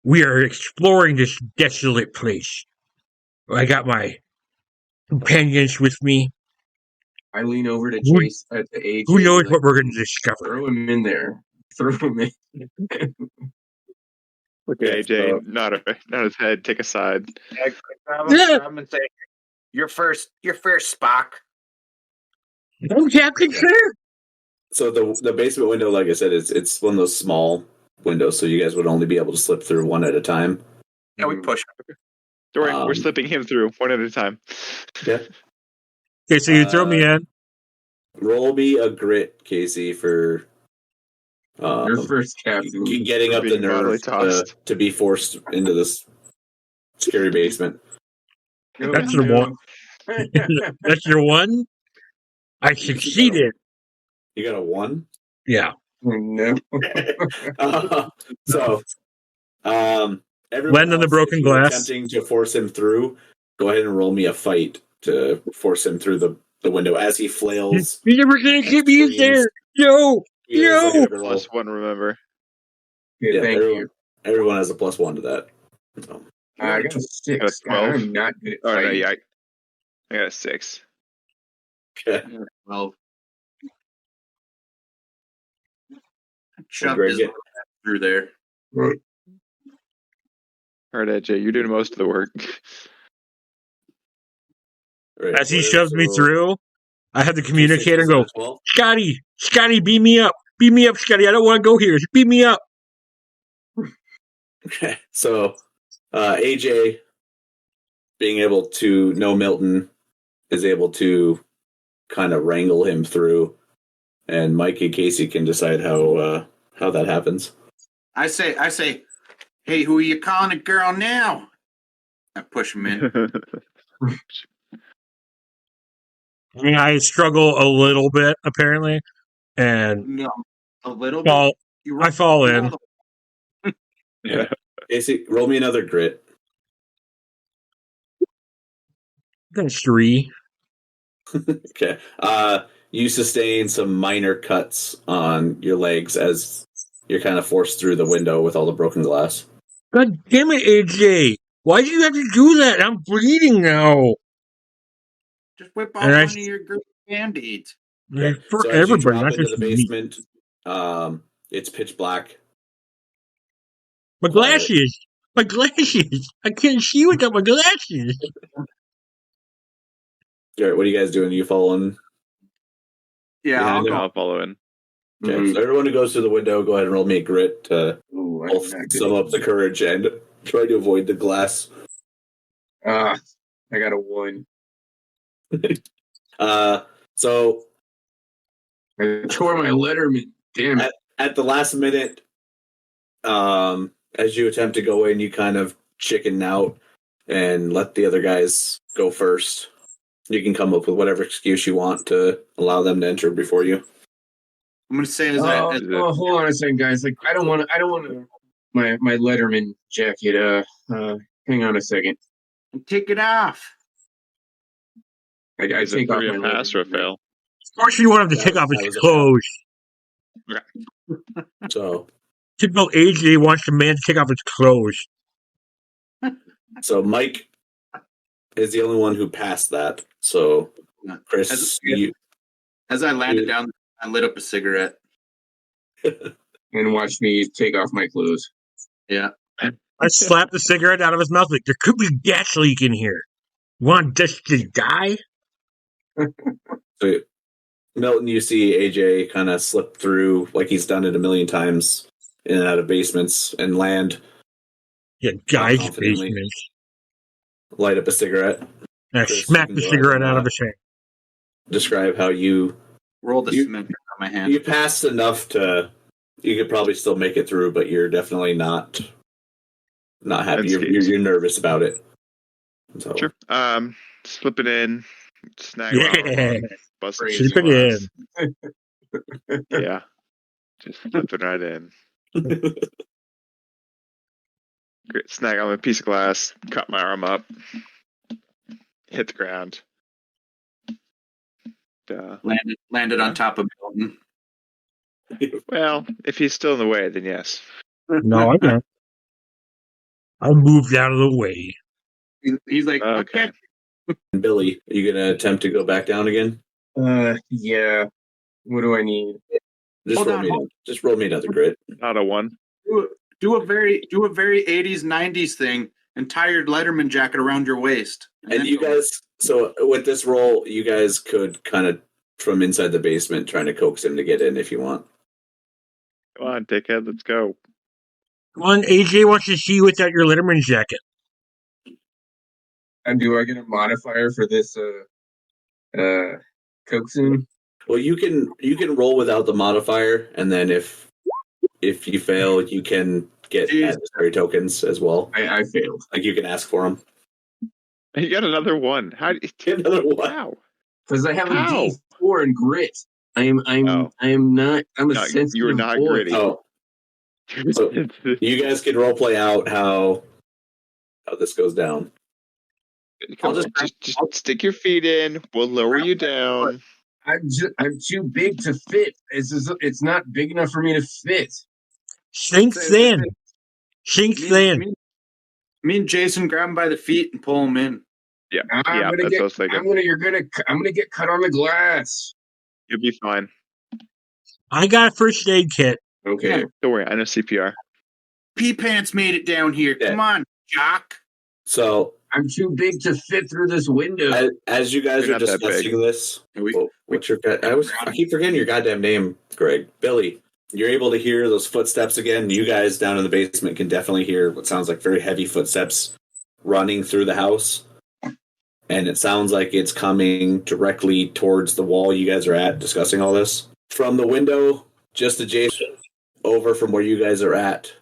We are exploring this desolate place. I got my companions with me. I lean over to Chase at the AJ. Who knows what we're going to discover? Throw him in there. Throw him in. Okay, AJ, nod his head, take a side. Yeah, grab him and say, "You're first, Spock." Oh, Captain, sir. So the basement window, like I said, it's one of those small windows, so you guys would only be able to slip through one at a time. Yeah, we push. Don't worry, we're slipping him through one at a time. Yeah. Okay, so you throw me in. Roll me a grit, Casey, for your first captain. Getting up the nerve to be forced into this scary basement. That's your one. That's your one? I succeeded. You got a 1? Yeah. No. Everyone Land on the broken glass. Attempting to force him through. Go ahead and roll me a fight to force him through the window as he flails. You're never gonna get me in there. No. Like +1, remember? Yeah, thank you. Everyone has a +1 to that. So. I got a 6. I'm not good at fighting. fighting. No, yeah, I got a 6. Okay. 12. Greg, through there. Right. All right, AJ, you're doing most of the work. Right, As he shoves me through, I have the T6 communicator is go, at 12. Scotty, beam me up, Scotty. I don't want to go here. Just beam me up. Okay, so AJ, being able to know Milton, is able to kind of wrangle him through, and Mike and Casey can decide how that happens. I say, hey, who are you calling a girl now? I push him in. I mean, I struggle a little bit apparently, and No, a little fall. bit. I fall in. Yeah. Casey, roll me another grit. That's 3. Okay. You sustain some minor cuts on your legs as you're kind of forced through the window with all the broken glass. God damn it, AJ! Why do you have to do that? I'm bleeding now. Just whip out And one I- of your good band-aids. Okay. For So as you everybody, drop not into just the me. basement, it's pitch black. My glasses! My glasses! I can't see without my glasses! All right, what are you guys doing? Are you following? Yeah, Behind I'll him? go. I'll follow in. Okay, Mhm. so everyone who goes through the window, go ahead and roll me a grit to Ooh, both sum up the courage and try to avoid the glass. I got a 1. So I tore my Letterman. Damn it. at the last minute, as you attempt to go in, you kind of chicken out and let the other guys go first. You can come up with whatever excuse you want to allow them to enter before you. I'm gonna say Hold on a second, guys. Like, I don't want my Letterman jacket. Hang on a second. take it off. I Is it take off a my pass or a Letterman. fail? Of course you want him to That take was- off that his was a clothes. So Typical AJ wants the man to take off his clothes. So Mike is the only one who passed that. So Chris, As I landed down, I lit up a cigarette. And watch me take off my clothes. Yeah. I slapped the cigarette out of his mouth like, there could be gas leak in here. Want us to die? So Milton, you see AJ kind of slip through like he's done it a million times in and out of basements and land, Yeah, guy's confidently. basement. light up a cigarette. And I Chris, smacked you the can go cigarette ahead out of and, his hand. Describe how you Roll the You- cement on my hand. you passed enough to you could probably still make it through, but you're definitely not happy. You're nervous about it. So, Sure. Slipping in, snag Yeah. my arm on, busting Slip some it glass. Yeah. Just slipping right in. Great. Snag on a piece of glass, cut my arm up, hit the ground. Landed on top of Milton. Well, if he's still in the way, then yes. No, I don't. I moved out of the way. He's like, Okay. okay. Billy, are you gonna attempt to go back down again? Yeah. What do I need? Just roll me another grit. Not a 1. Do a very 80s 90s thing and tie your Letterman jacket around your waist. And then you go. guys, so with this roll, you guys could kind of from inside the basement trying to coax him to get in if you want. Come on, dickhead, let's go. Come on, AJ wants to see you without your Letterman jacket. And do I get a modifier for this coaxing? Well, you can roll without the modifier, and then if you fail, you can get Jeez. adversary tokens as well. I failed. Like you can ask for them. You got another 1. How do you Get another one. Wow. Because I have a How? D4 in grit. I'm Oh. I'm a No, sensitive you were not boy. gritty. Oh, so you guys can role play out how this goes down. Come on, just stick your feet in. We'll lower you down. I'm too big to fit. It's not big enough for me to fit. Sink thin. Sink thin. Me and Jacen grab him by the feet and pull him in. Yeah, I'm yeah, gonna that's get. what I was thinking. I'm gonna get cut on the glass. You'll be fine. I got a first aid kit. Okay. Yeah. Don't worry, I know CPR. Pee Pants made it down here. Yeah. Come on, Jock. So I'm too big to fit through this window. as you guys You're are not that discussing this, We, what's your I keep forgetting your goddamn name, Greg. Billy. You're able to hear those footsteps again. You guys down in the basement can definitely hear what sounds like very heavy footsteps running through the house. And it sounds like it's coming directly towards the wall you guys are at discussing all this. From the window just adjacent over from where you guys are at,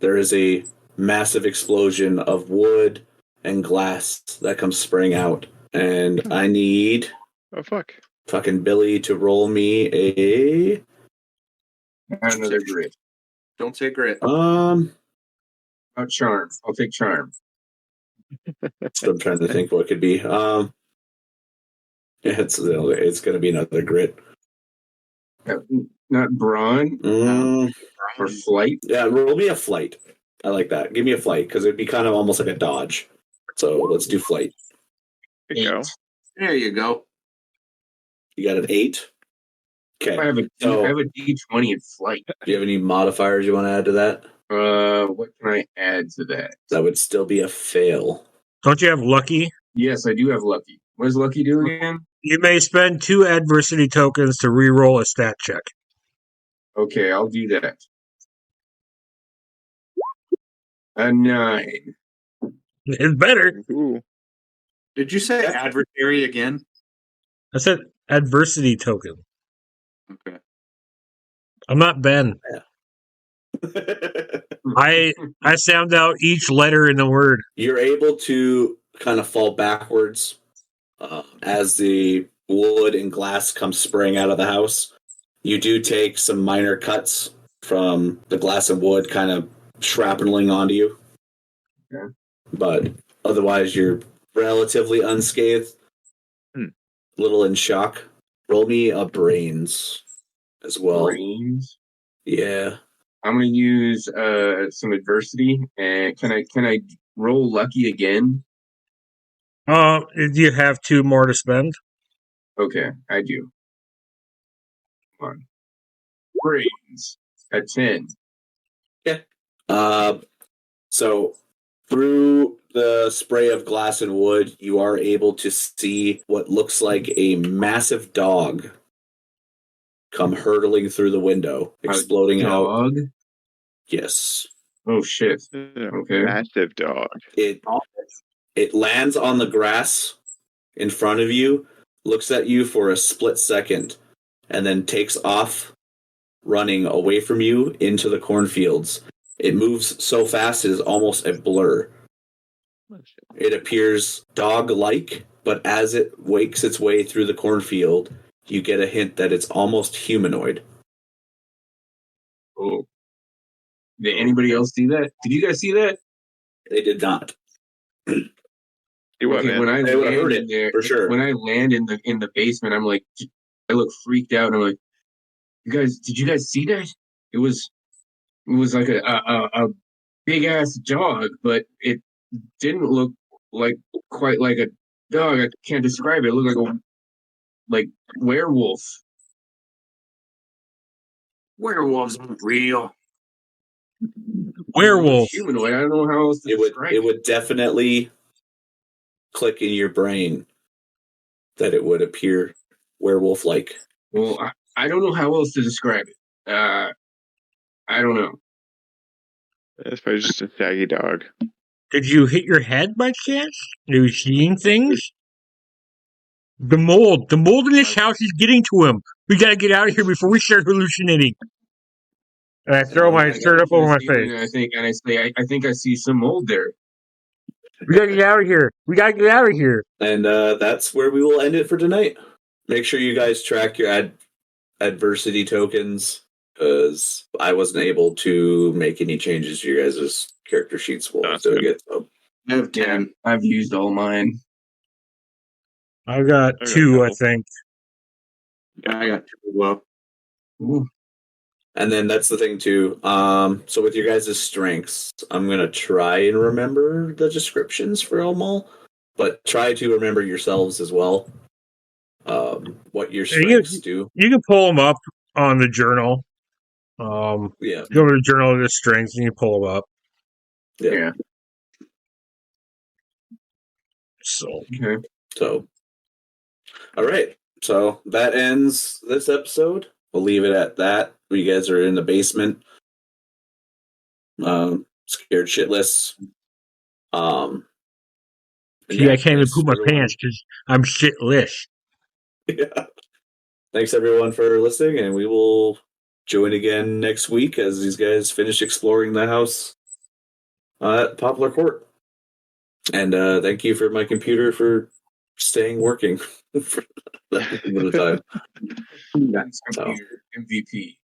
there is a massive explosion of wood and glass that comes spraying out. And I need Oh fuck! fucking Billy to roll me a Another grit. don't say grit. Oh, charm. I'll take charm. I'm trying to think what it could be. Yeah, it's going to be another grit. Not brawn or flight. Yeah, roll me a flight. I like that. Give me a flight because it'd be kind of almost like a dodge. So let's do flight. Good go. 8. There you go. You got an 8. Okay. I have a D20 in flight. Do you have any modifiers you want to add to that? What can I add to that? That would still be a fail. Don't you have lucky? Yes, I do have lucky. What does lucky do again? You may spend 2 adversity tokens to re-roll a stat check. Okay, I'll do that. A 9. It's better. Ooh. Did you say adversary again? I said adversity token. Okay. I'm not Ben. I sound out each letter in the word. You're able to kind of fall backwards as the wood and glass come spraying out of the house. You do take some minor cuts from the glass and wood kind of shrapneling onto you. Okay. But otherwise, you're relatively unscathed. A little in shock. Roll me a brains as well. Brains. Yeah. I'm gonna use some adversity, and can I roll lucky again? Do you have 2 more to spend? Okay, I do. Come on. Brains at 10. So through the spray of glass and wood, you are able to see what looks like a massive dog come hurtling through the window, exploding out. Dog. Yes. Oh shit. Okay. Massive dog. It lands on the grass in front of you, looks at you for a split second, and then takes off running away from you into the cornfields. It moves so fast it is almost a blur. It appears dog-like, but as it wakes its way through the cornfield, you get a hint that it's almost humanoid. Oh. Did anybody else see that? Did you guys see that? They did not. You what, man? When I They would've land heard in it, there, for sure. when I land in the basement, I'm like, I look freaked out, and I'm like, did you guys see that? It was like a big ass dog, but it didn't look like quite like a dog. I can't describe it. It looked like werewolf. Werewolves aren't real. Werewolf. Humanoid. I don't know how else to describe It would definitely click in your brain that it would appear werewolf-like. Well, I don't know how else to describe it. I don't know. It's probably just a shaggy dog. Did you hit your head by chance? Are you seeing things? The mold in this house is getting to him. We gotta get out of here before we start hallucinating. And I throw my shirt up over my face. I think I see some mold there. We gotta get out of here. We gotta get out of here. And that's where we will end it for tonight. Make sure you guys track your adversity tokens, because I wasn't able to make any changes to your guys' character sheets while I was doing it. So. I have 10. I've used all mine. I've got 2, I think. Yeah, I got 2 as well. Ooh. And then that's the thing too. So with your guys' strengths, I'm gonna try and remember the descriptions for them all, but try to remember yourselves as well. What your strengths do. You can pull them up on the journal. Yeah. Go to the Journal of the Strengths and you pull them up. Yeah. So, Okay. So, all right. So that ends this episode. We'll leave it at that. You guys are in the basement, scared shitless. And see, I yeah, can't even thanks poop my everyone. pants because I'm shitless. Yeah. Thanks everyone for listening, and we will join again next week as these guys finish exploring the house at Poplar Court. And thank you for my computer for staying working for that little bit of time. That's So. computer MVP.